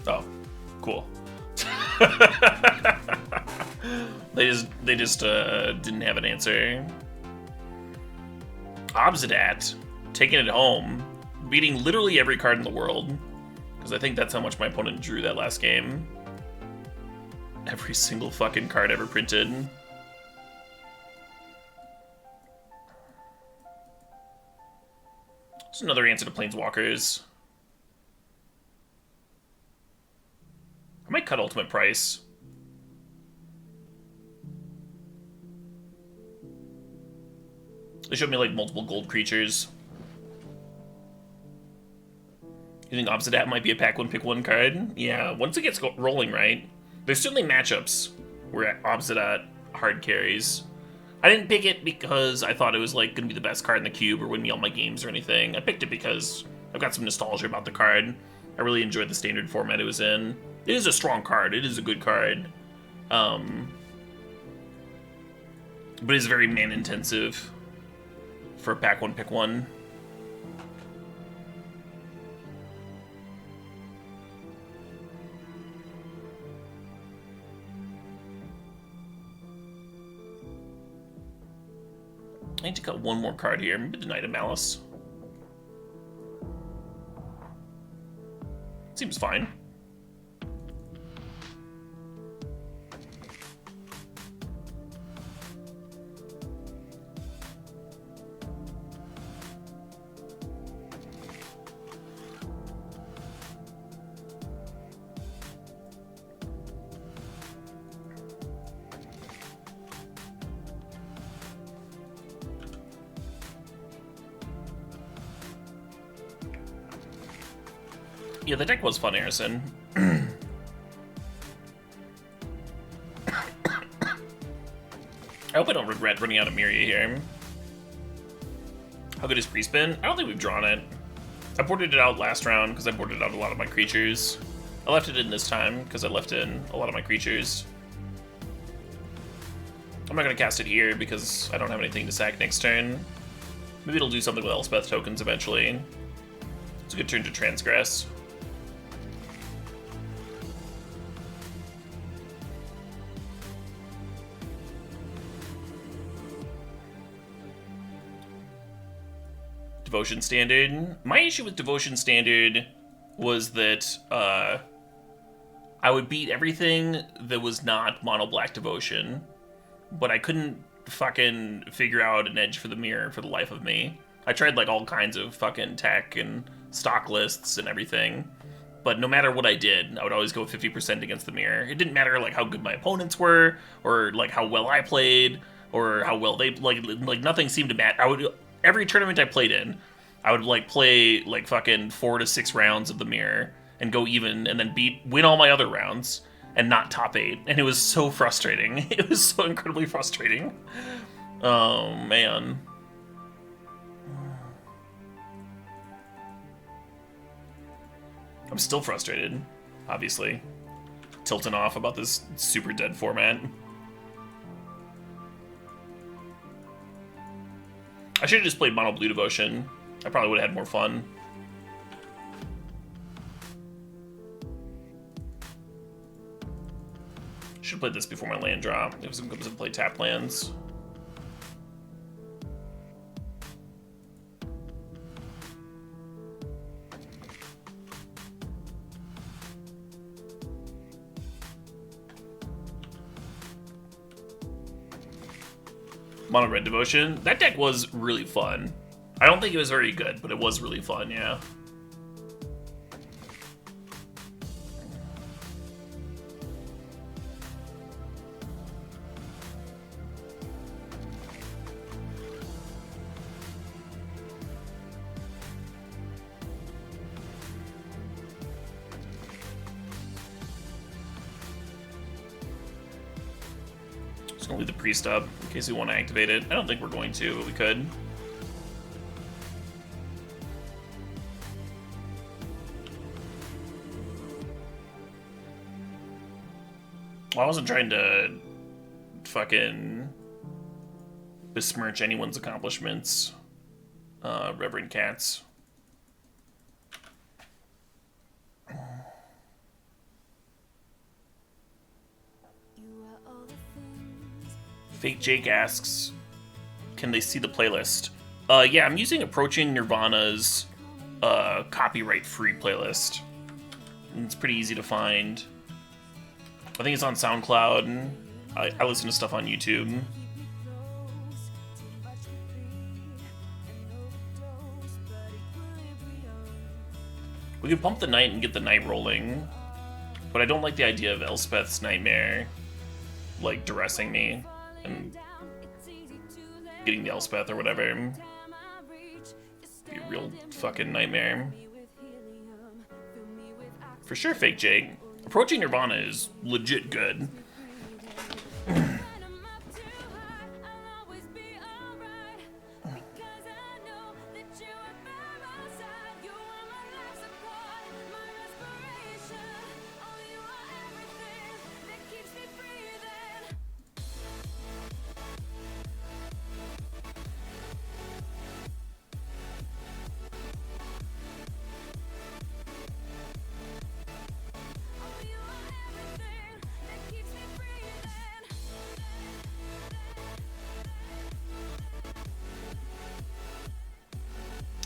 Oh, cool. they just didn't have an answer. Obsidat, taking it home, beating literally every card in the world, because I think that's how much my opponent drew that last game. Every single fucking card ever printed. Just another answer to Planeswalkers. I might cut Ultimate Price. They showed me like multiple gold creatures. You think Obsidat might be a pack one pick one card? Yeah, once it gets rolling, right? There's certainly matchups where Obsidat hard carries. I didn't pick it because I thought it was like gonna be the best card in the cube or win me all my games or anything. I picked it because I've got some nostalgia about the card. I really enjoyed the standard format it was in. It is a strong card. It is a good card. But it's very man-intensive for a pack one, pick one. I need to cut one more card here. Maybe the Knight of Malice. Seems fine. Yeah, the deck was fun, Harrison. I hope I don't regret running out of Miria here. How good is Pre-Spin? I don't think we've drawn it. I boarded it out last round because I boarded out a lot of my creatures. I left it in this time because I left in a lot of my creatures. I'm not going to cast it here because I don't have anything to sack next turn. Maybe it'll do something with Elspeth tokens eventually. It's a good turn to Transgress. Devotion Standard. My issue with Devotion Standard was that I would beat everything that was not mono black Devotion, but I couldn't fucking figure out an edge for the mirror for the life of me. I tried like all kinds of fucking tech and stock lists and everything, but no matter what I did, I would always go 50% against the mirror. It didn't matter like how good my opponents were, or like how well I played, or how well they like nothing seemed to matter. Every tournament I played in, I would like play like fucking 4 to 6 rounds of the mirror and go even, and then win all my other rounds and not top 8. And it was so frustrating. It was so incredibly frustrating. Oh man. I'm still frustrated, obviously. Tilting off about this super dead format. I should have just played Mono Blue Devotion. I probably would have had more fun. Should have played this before my land draw. It was going to play tap lands. Mono Red Devotion. That deck was really fun. I don't think it was very good, but it was really fun, yeah. Just gonna leave the priest up in case we want to activate it. I don't think we're going to, but we could. Well, I wasn't trying to fucking besmirch anyone's accomplishments, Reverend Cats. Fake Jake asks, can they see the playlist? Yeah, I'm using Approaching Nirvana's copyright-free playlist. And it's pretty easy to find. I think it's on SoundCloud. I listen to stuff on YouTube. We could pump the night and get the night rolling, but I don't like the idea of Elspeth's Nightmare, like, duressing me and getting the Elspeth or whatever. Be a real fucking nightmare. For sure, Fake Jake. Approaching Nirvana is legit good.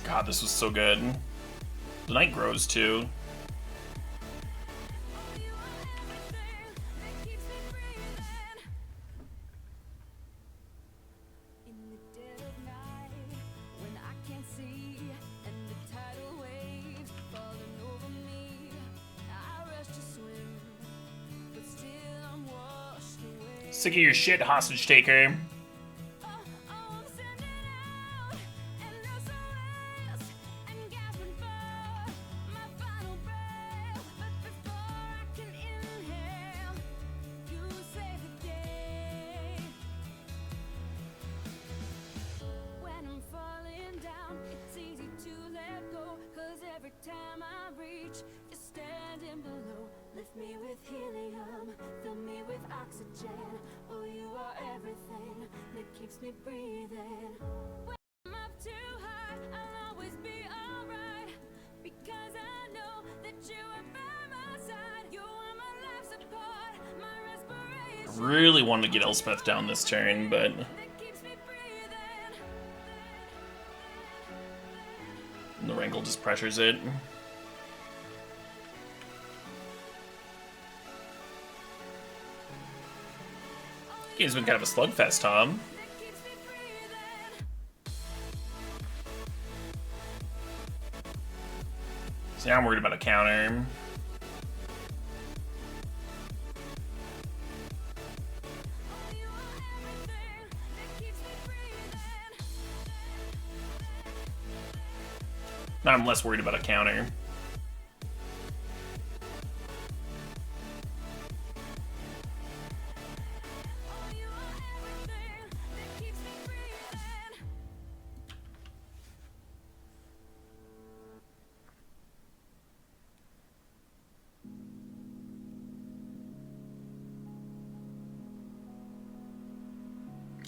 God, this was so good. The night grows too. Sick of your shit, hostage taker. Really wanted to get Elspeth down this turn, but the Wrangle just pressures it. Game's been kind of a slugfest, Tom. So now I'm worried about a counter. Now I'm less worried about a counter.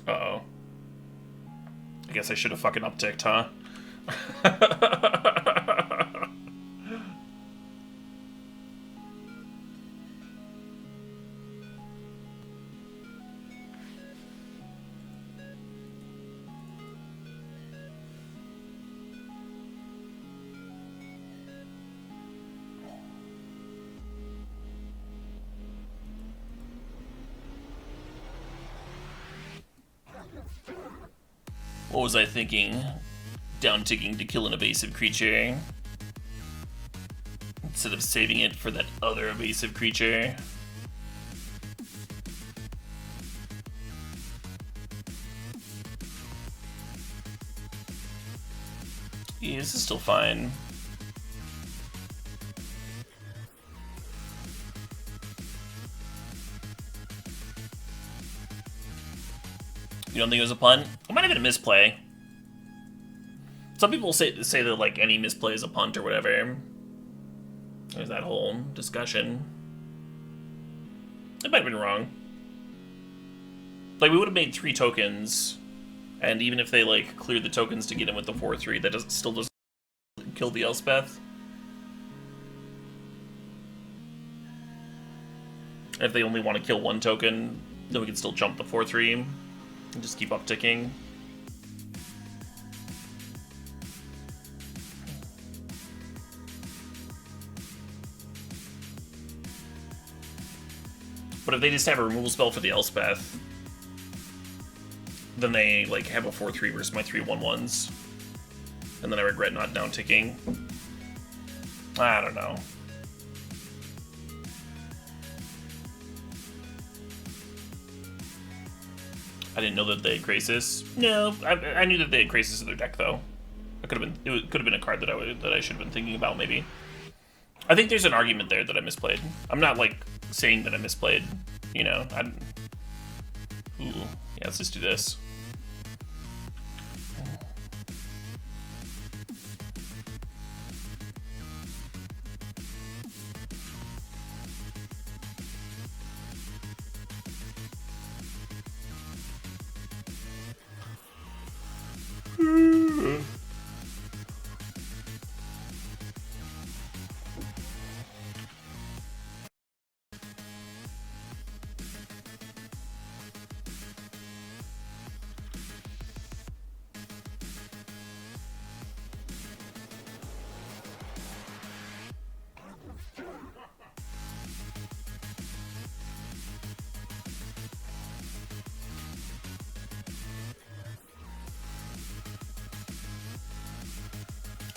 Uh-oh. I guess I should have fucking upticked, huh? What was I thinking? Down-ticking to kill an evasive creature instead of saving it for that other evasive creature. Yeah, this is still fine. You don't think it was a pun? It might have been a misplay. Some people say that like any misplay is a punt or whatever. There's that whole discussion. It might have been wrong. Like we would have made 3 tokens, and even if they like cleared the tokens to get in with the 4/3, that still doesn't kill the Elspeth. And if they only want to kill 1 token, then we can still jump the 4/3 and just keep upticking. But if they just have a removal spell for the Elspeth, then they like have a 4/3 versus my 3/1/1s, and then I regret not down ticking. I don't know. I didn't know that they had Krasis. No, I knew that they had Krasis in their deck though. It could have been a card that I should have been thinking about maybe. I think there's an argument there that I misplayed. I'm not like saying that I misplayed, you know. Ooh, yeah, let's just do this.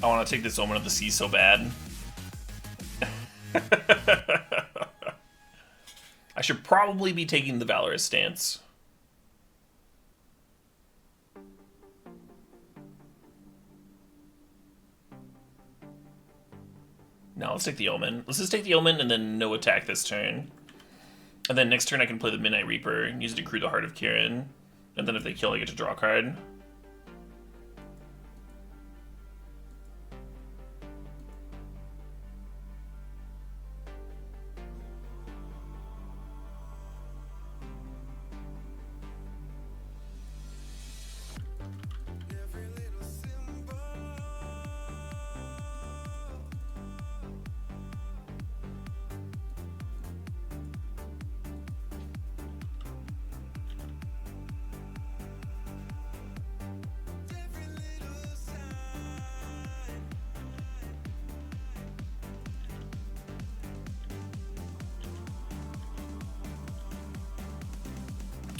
I want to take this Omen of the Sea so bad. I should probably be taking the Valorous stance. No, let's take the Omen. Let's just take the Omen and then no attack this turn. And then next turn I can play the Midnight Reaper and use it to accrue the Heart of Kirin. And then if they kill, I get to draw a card.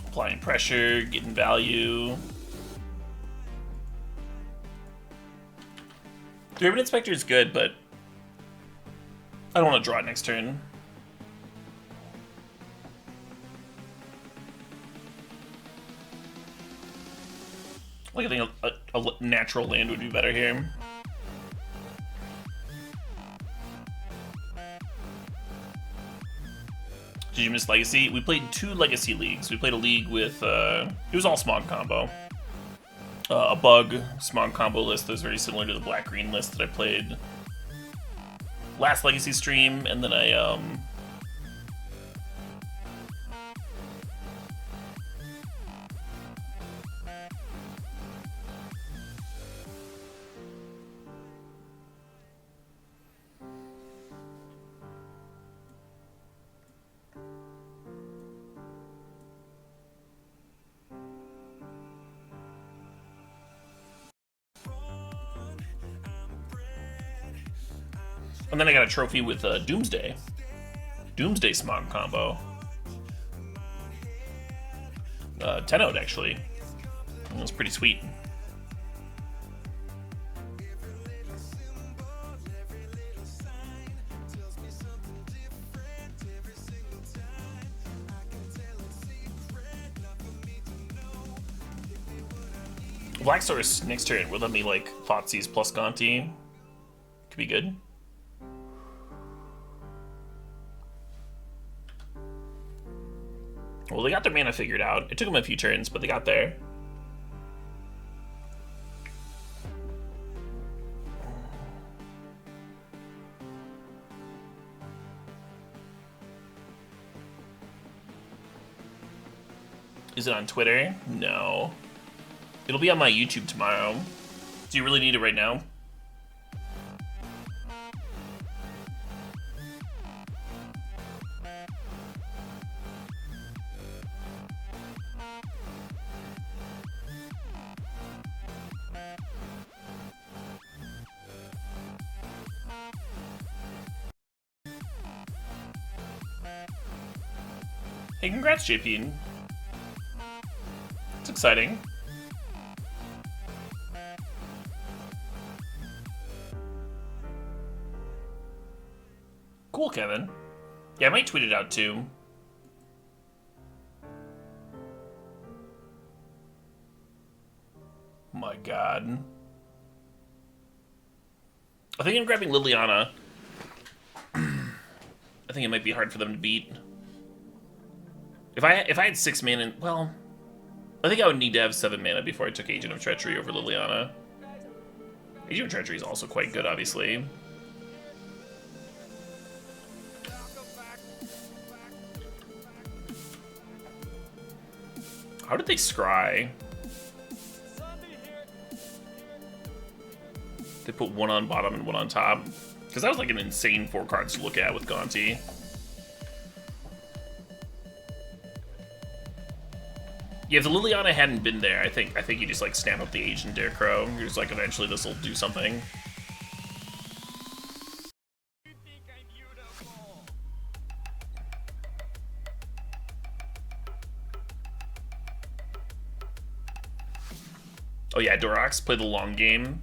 Applying pressure, getting value. The Urban Inspector is good, but I don't want to draw it next turn. Like I think a natural land would be better here. Did you miss Legacy? We played 2 Legacy leagues. We played a league with, it was all Smog combo. A bug Smog combo list that was very similar to the black-green list that I played last Legacy stream, and then I, and then I got a trophy with Doomsday. Doomsday Smog combo. 10-0'd actually. It was pretty sweet. Black Source next turn would let me like Thoughtseize plus Gonti. Could be good. Well, they got their mana figured out. It took them a few turns, but they got there. Is it on Twitter? No. It'll be on my YouTube tomorrow. Do you really need it right now? Hey, congrats, JP. It's exciting. Cool, Kevin. Yeah, I might tweet it out too. My God. I think I'm grabbing Liliana. I think it might be hard for them to beat. If I had 6 mana, well, I think I would need to have 7 mana before I took Agent of Treachery over Liliana. Agent of Treachery is also quite good, obviously. How did they scry? They put 1 on bottom and 1 on top. Because that was like an insane 4 cards to look at with Gonti. Yeah, if the Liliana hadn't been there, I think you just like snap up the Agent Darecrow. You're just like, eventually this will do something. Oh yeah, Dorox, play the long game.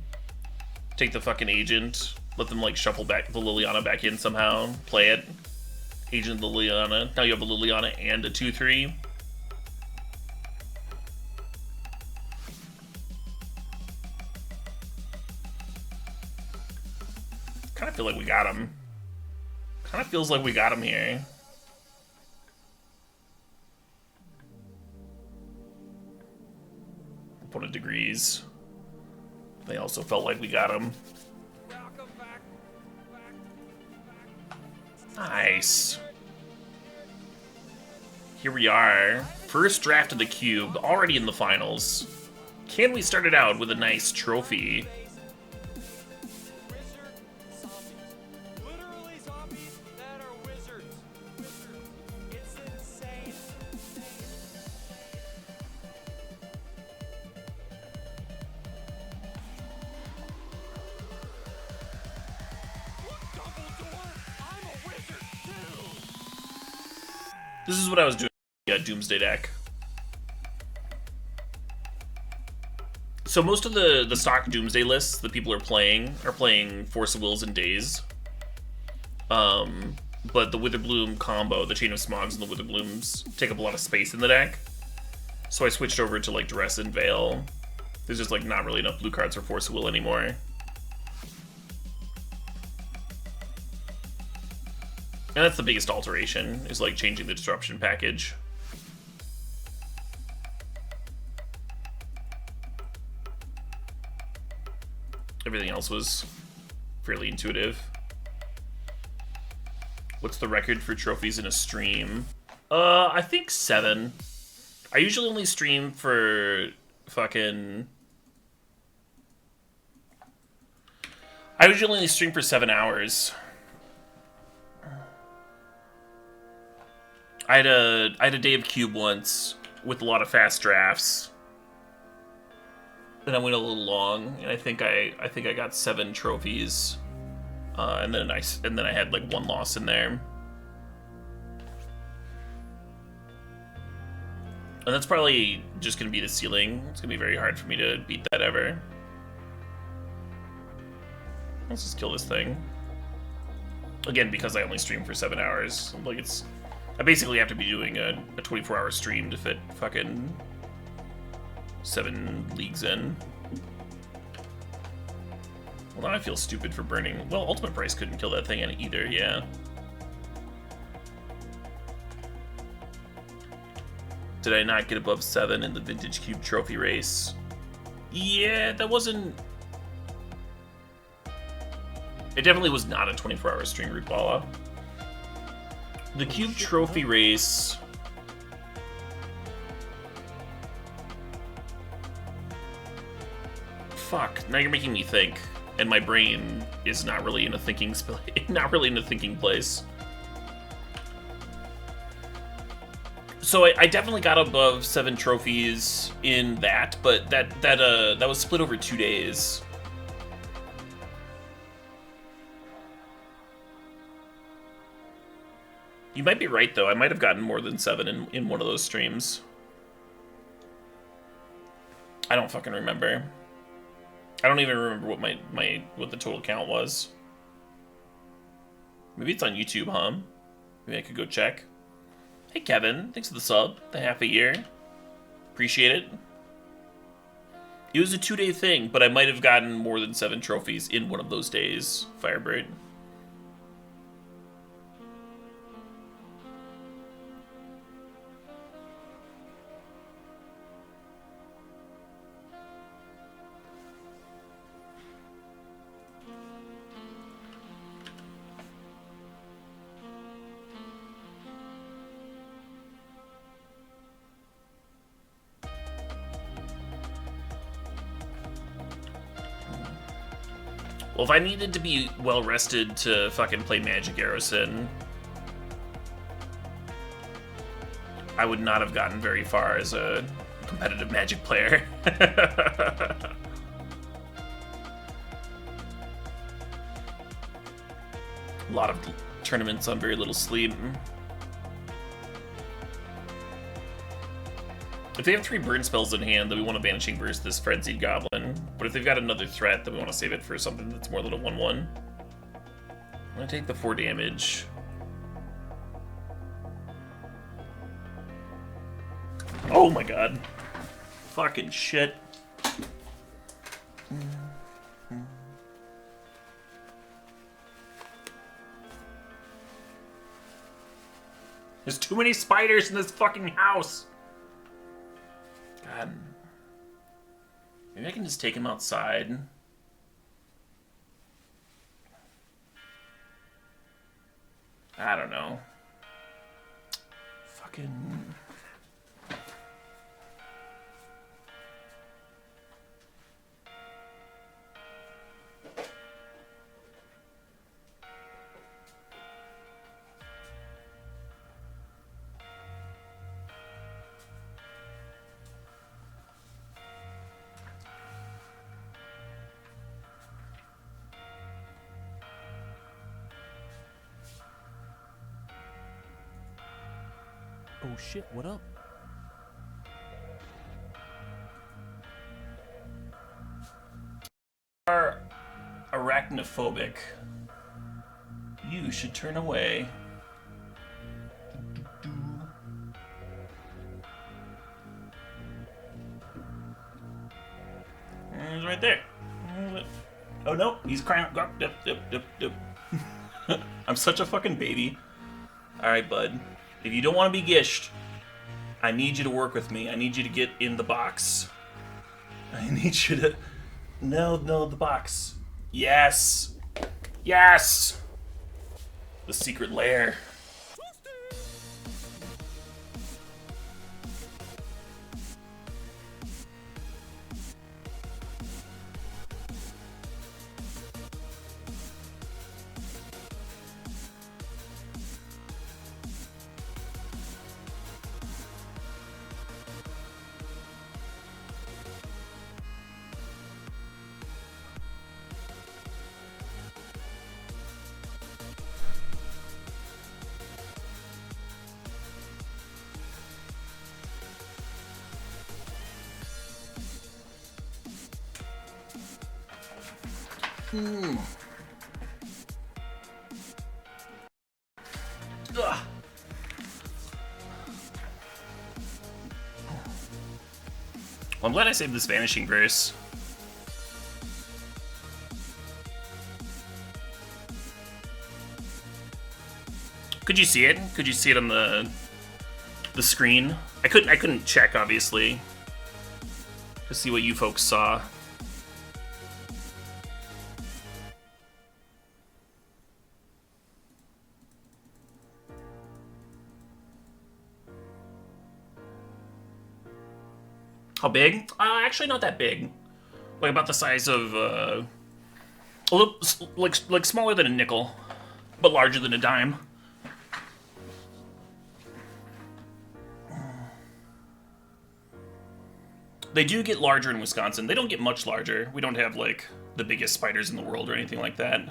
Take the fucking Agent, let them like shuffle back the Liliana back in somehow, play it. Agent Liliana. Now you have a Liliana and a 2/3. Kind of feel like we got him. Kind of feels like we got him here. Opponent agrees. They also felt like we got him. Nice. Here we are. First draft of the cube, already in the finals. Can we start it out with a nice trophy? This is what I was doing in the Doomsday deck. So most of the stock Doomsday lists that people are playing Force of Wills and Daze. But the Witherbloom combo, the Chain of Smogs and the Witherblooms, take up a lot of space in the deck. So I switched over to like Duress and Veil. There's just like not really enough blue cards for Force of Will anymore. And that's the biggest alteration, is like changing the disruption package. Everything else was fairly intuitive. What's the record for trophies in a stream? I think 7. I usually only stream for fucking... I usually only stream for 7 hours. I had a day of cube once with a lot of fast drafts. And I went a little long, and I think I got 7 trophies. And then I had like 1 loss in there. And that's probably just gonna be the ceiling. It's gonna be very hard for me to beat that ever. Let's just kill this thing. Again, because I only stream for 7 hours. Like I basically have to be doing a 24-hour stream to fit fucking 7 leagues in. Well, now I feel stupid for burning. Well, Ultimate Price couldn't kill that thing either, yeah. Did I not get above 7 in the Vintage Cube Trophy race? Yeah, that wasn't... It definitely was not a 24-hour stream, Rupala. The Cube Trophy race... Fuck, now you're making me think. And my brain is not really in a thinking place. So I definitely got above 7 trophies in that, but that was split over 2 days. You might be right though. I might have gotten more than 7 in one of those streams. I don't fucking remember. I don't even remember what what the total count was. Maybe it's on YouTube, huh? Maybe I could go check. Hey Kevin, thanks for the sub, the half a year. Appreciate it. It was a 2-day thing, but I might have gotten more than 7 trophies in one of those days, Firebird. Well, if I needed to be well rested to fucking play Magic Garrison, I would not have gotten very far as a competitive Magic player. A lot of tournaments on very little sleep. If they have 3 burn spells in hand, then we want to Banishing Burst this Frenzied Goblin. But if they've got another threat, then we want to save it for something that's more than a 1/1. I'm going to take the 4 damage. Oh my god. Fucking shit. There's too many spiders in this fucking house. God. Maybe I can just take him outside. I don't know. Fucking... Oh shit, what up? Are arachnophobic. You should turn away. He's right there. Oh no, he's crying. I'm such a fucking baby. Alright, bud. If you don't want to be gished, I need you to work with me. I need you to get in the box. I need you to... No, the box. Yes! Yes! The secret lair. Ugh. Well, I'm glad I saved this Vanishing Verse. Could you see it? Could you see it on the screen? I couldn't check, obviously, to see what you folks saw. How big? Actually, not that big. Like about the size of a little, like smaller than a nickel, but larger than a dime. They do get larger in Wisconsin. They don't get much larger. We don't have like the biggest spiders in the world or anything like that.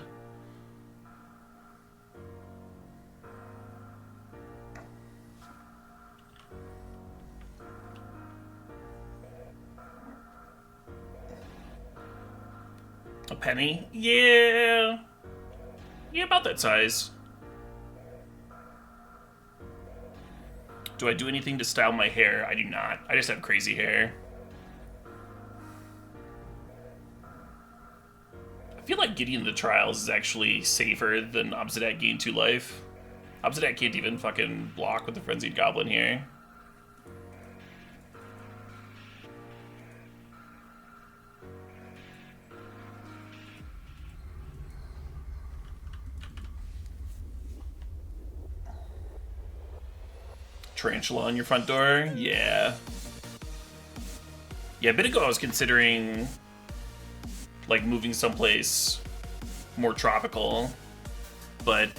A penny? Yeah. Yeah, about that size. Do I do anything to style my hair? I do not. I just have crazy hair. I feel like Gideon the Trials is actually safer than Obsidat Gain 2 Life. Obsidat can't even fucking block with the Frenzied Goblin here. Tarantula on your front door? Yeah. Yeah, a bit ago I was considering like moving someplace more tropical, but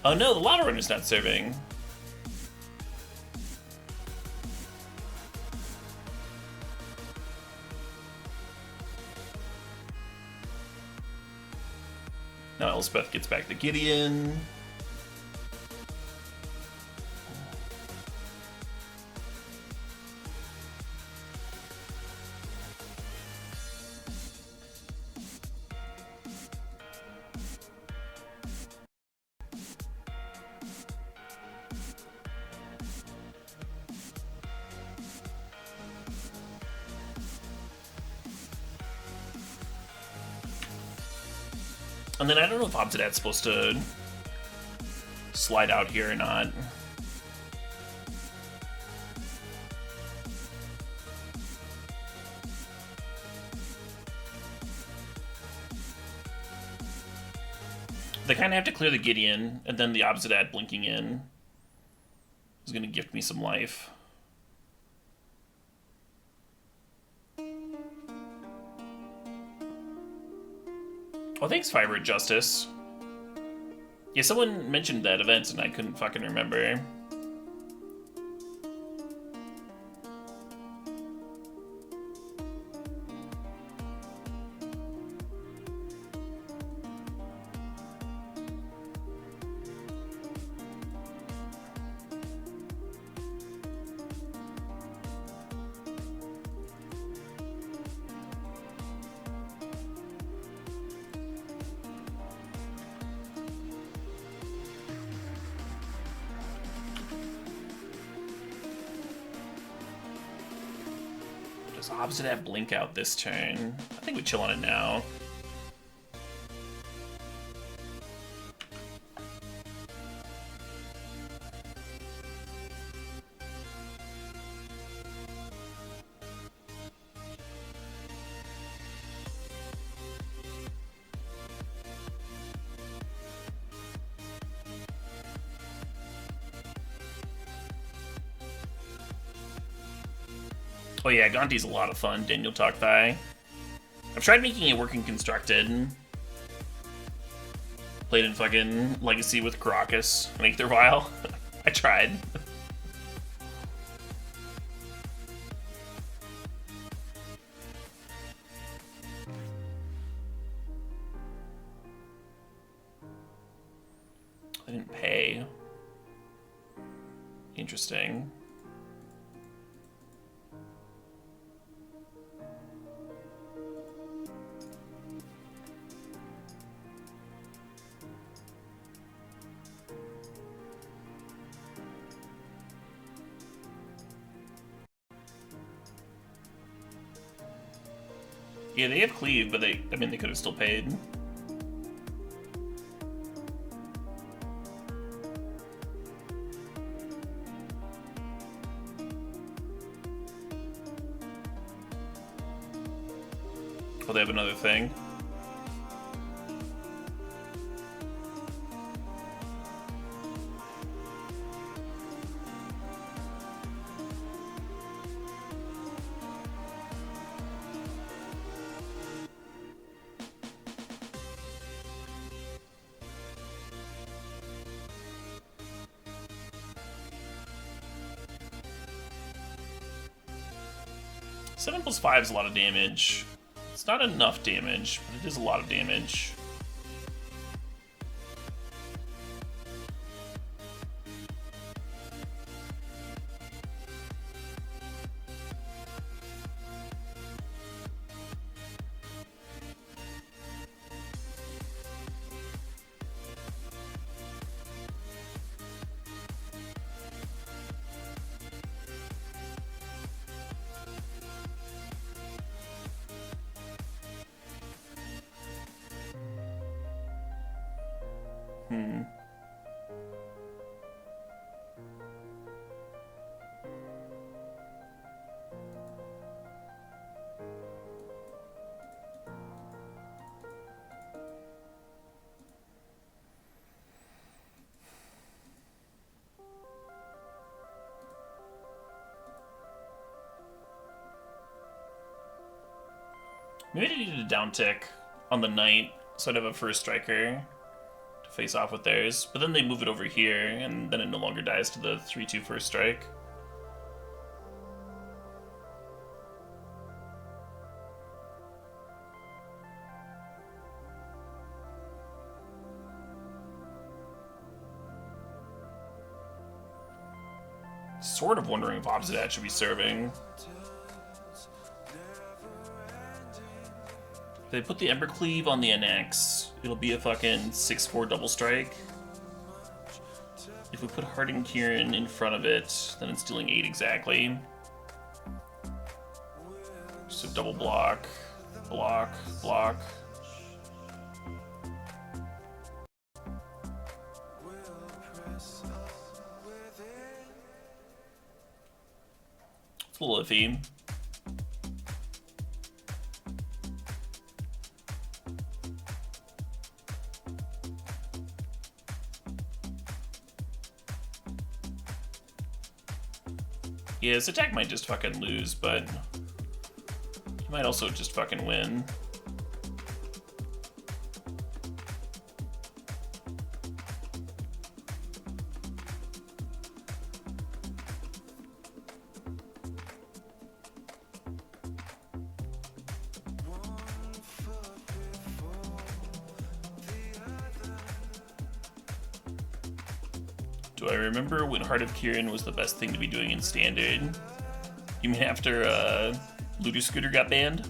oh no, the Lotto Run is not serving. Now Elspeth gets back to Gideon. And then I don't know if Obsidat's supposed to slide out here or not. They kind of have to clear the Gideon, and then the Obsidat blinking in is going to gift me some life. Oh, thanks, Fiber Justice. Yeah, someone mentioned that event and I couldn't fucking remember. Does Obsidat blink out this turn? I think we chill on it now. Oh yeah, Gonti's a lot of fun, Daniel Talkthai. I've tried making it work in Constructed. Played in fucking Legacy with Caracas and Aether Vial. I tried. I didn't pay. Interesting. Yeah, they have cleave, but they could have still paid. Oh, they have another thing. Seven plus 5 is a lot of damage. It's not enough damage, but it is a lot of damage. Maybe I needed a down tick on the knight, so I'd have a first striker to face off with theirs. But then they move it over here, and then it no longer dies to the 3/2 first strike. Sort of wondering if opposite hat should be serving. If they put the Ember Cleave on the NX, it'll be a fucking 6/4 double strike. If we put Harding Kieran in front of it, then it's dealing 8 exactly. Just a double block, block, block. It's a little iffy. Yeah, his attack might just fucking lose, but he might also just fucking win. Do I remember when Heart of Kieran was the best thing to be doing in Standard? You mean after Looter Scooter got banned?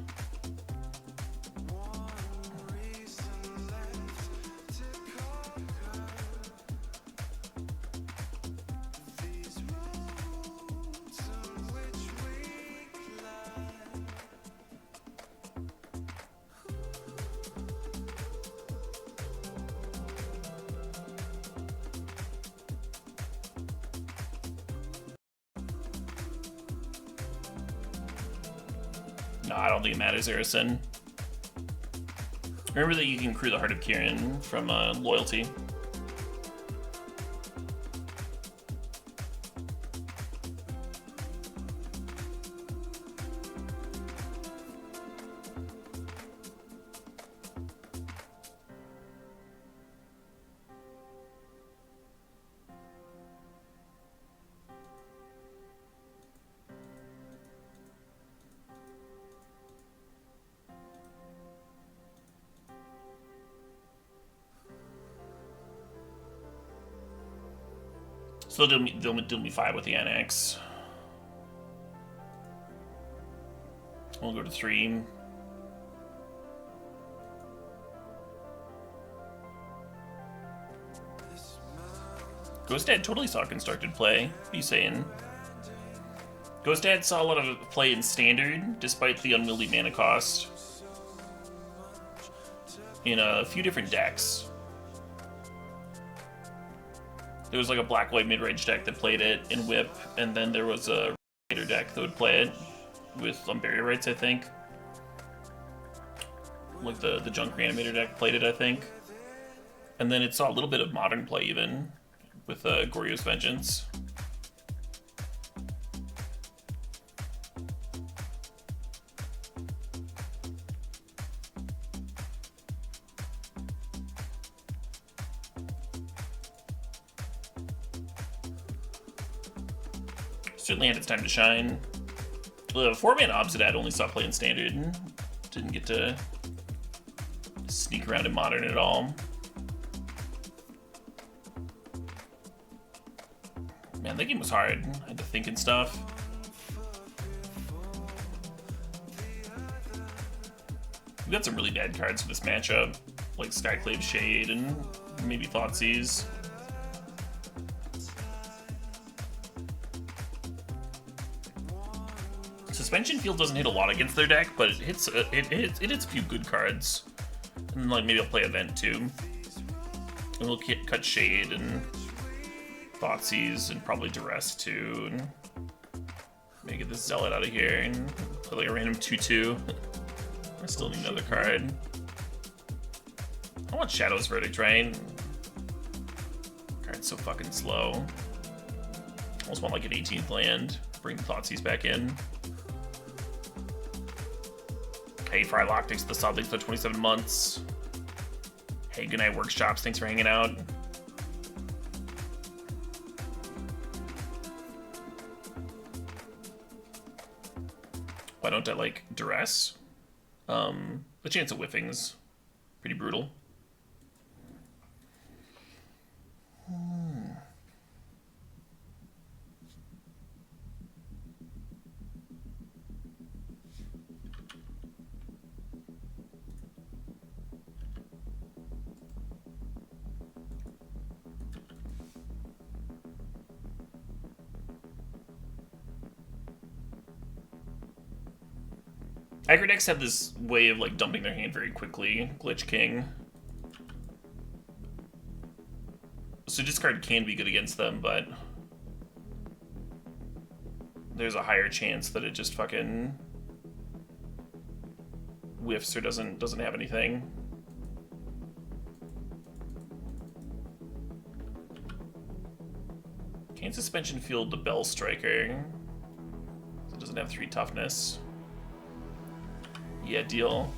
No, I don't think it matters, Arison. Remember that you can crew the Heart of Kieran from Loyalty. So they'll deal me 5 with the NX. We'll go to 3. Ghost Dad totally saw constructed play. What are you saying? Ghost Dad saw a lot of play in standard, despite the unwieldy mana cost. In a few different decks. There was like a black-white mid-range deck that played it in Whip, and then there was a Raider deck that would play it with Barrier Rights, I think. Like the Junk Reanimator deck played it, I think. And then it saw a little bit of modern play even, with Goryo's Vengeance. Certainly had its time to shine. The 4-man Obsidian only saw play in standard. Didn't get to sneak around in modern at all. Man, that game was hard. I had to think and stuff. We got some really bad cards for this matchup, like Skyclave Shade and maybe Thoughtseize. Suspension Field doesn't hit a lot against their deck, but it hits a few good cards. And like maybe I'll play Event too. And we'll cut Shade and Thoughtseize and probably Duress too. And maybe get this Zealot out of here and play like a random 2/2. I still need another card. I want Shadow's Verdict, right? Card's so fucking slow. Almost want like an 18th land. Bring the Thoughtseize back in. Hey, Frylock, thanks for the sub, thanks for the 27 months. Hey, Goodnight Workshops, thanks for hanging out. Why don't I like Duress? The chance of whiffing's pretty brutal. Aggro decks have this way of like dumping their hand very quickly. Glitch King. So discard can be good against them, but there's a higher chance that it just fucking whiffs or doesn't have anything. Can't Suspension Field the Bell Striker. It doesn't have 3 toughness. Yeah, deal.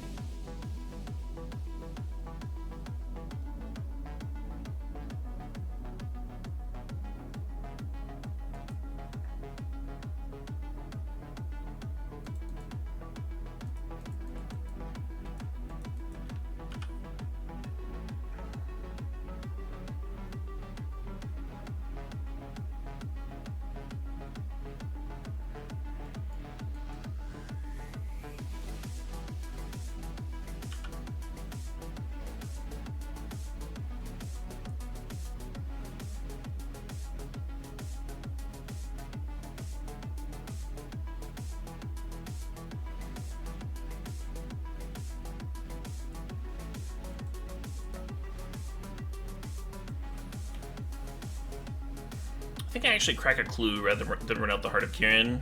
I think I actually crack a clue rather than run out the Heart of Kirin.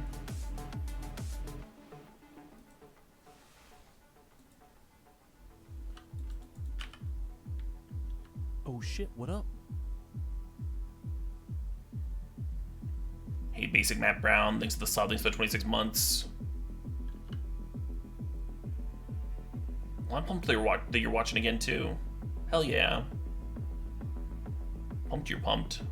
Oh shit, what up? Hey, Basic Matt Brown, thanks for the sub, thanks for the 26 months. Well, I'm pumped that you're watching again too. Hell yeah. Pumped you're pumped.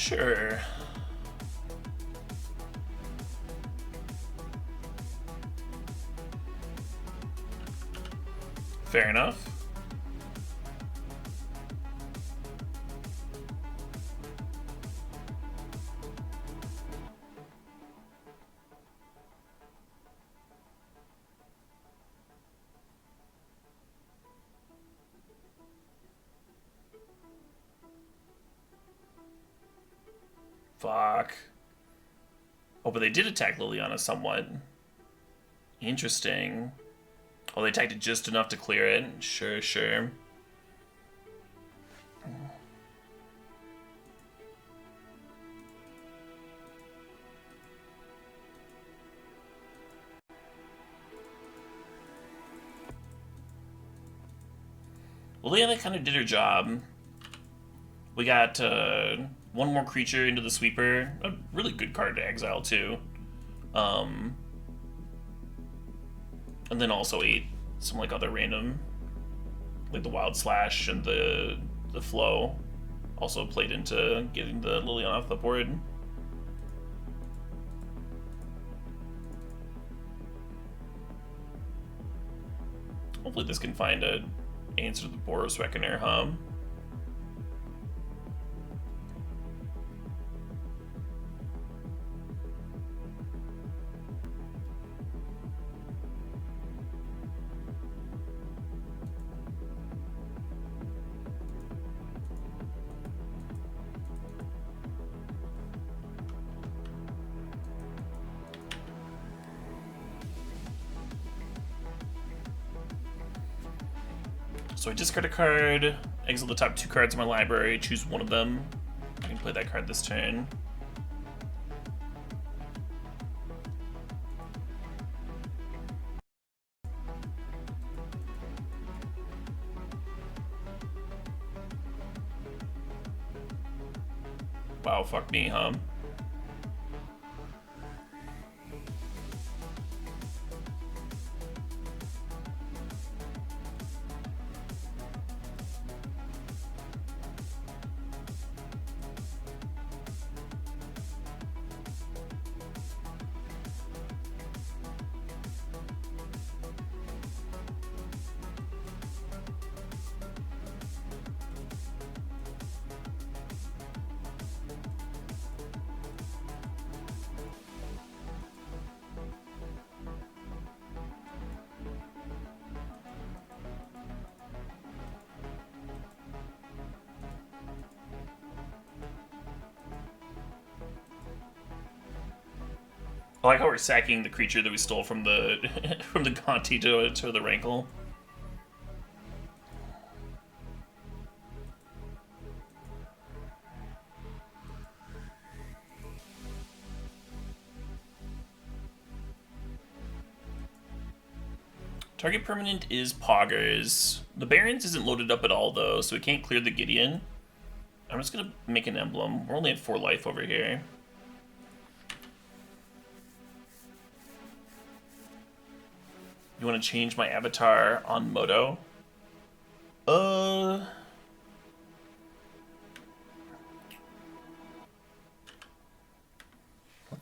Sure. Fair enough. Fuck. Oh, but they did attack Liliana somewhat. Interesting. Oh, they attacked it just enough to clear it? Sure, sure. Liliana kind of did her job. We got one more creature into the sweeper. A really good card to exile, too. And then also ate some like other random, like the Wild Slash and the Flow. Also played into getting the Liliana off the board. Hopefully this can find a answer to the Boros Reckoner, huh? So I discard a card, exile the top 2 cards in my library, choose one of them. I can play that card this turn. Wow, fuck me, huh? I like how we're sacking the creature that we stole from the from the Gonti to the Rankle. Target permanent is Poggers. The Barons isn't loaded up at all though, so we can't clear the Gideon. I'm just gonna make an emblem. We're only at 4 life over here. You want to change my avatar on Moto? Let's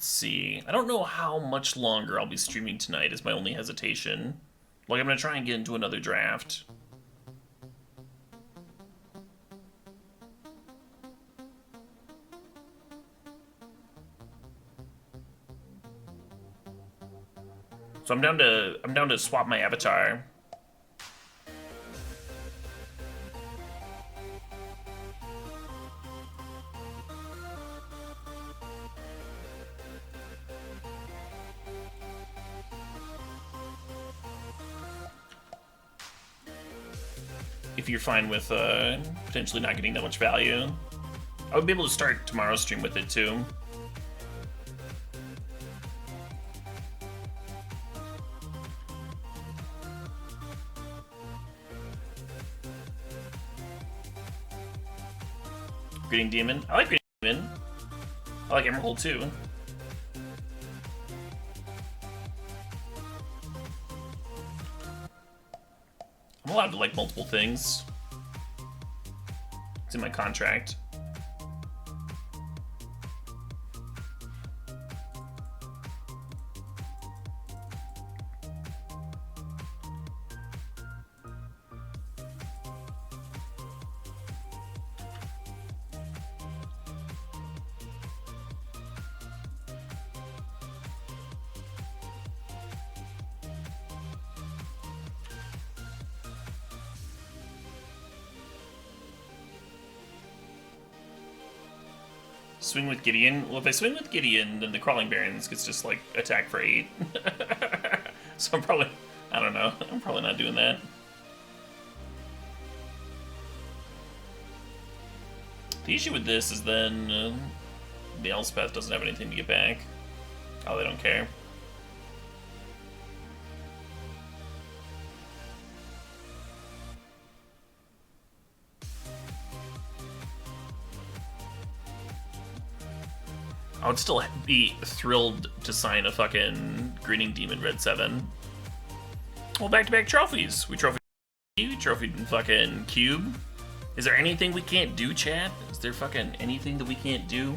see. I don't know how much longer I'll be streaming tonight is my only hesitation. Like, I'm gonna try and get into another draft. So I'm down to swap my avatar. If you're fine with potentially not getting that much value, I would be able to start tomorrow's stream with it too. Greeting Demon. I like Greeting Demon. I like Emerald too. I'm allowed to like multiple things. It's in my contract. Swing with Gideon. Well, if I swing with Gideon, then the Crawling Barons gets just like attack for 8. So I'm probably, I don't know. I'm probably not doing that. The issue with this is then the Elspeth doesn't have anything to get back. Oh, they don't care. I would still be thrilled to sign a fucking Grinning Demon Red 7. Well, back-to-back trophies. We trophied fucking Cube. Is there anything we can't do, chat? Is there fucking anything that we can't do?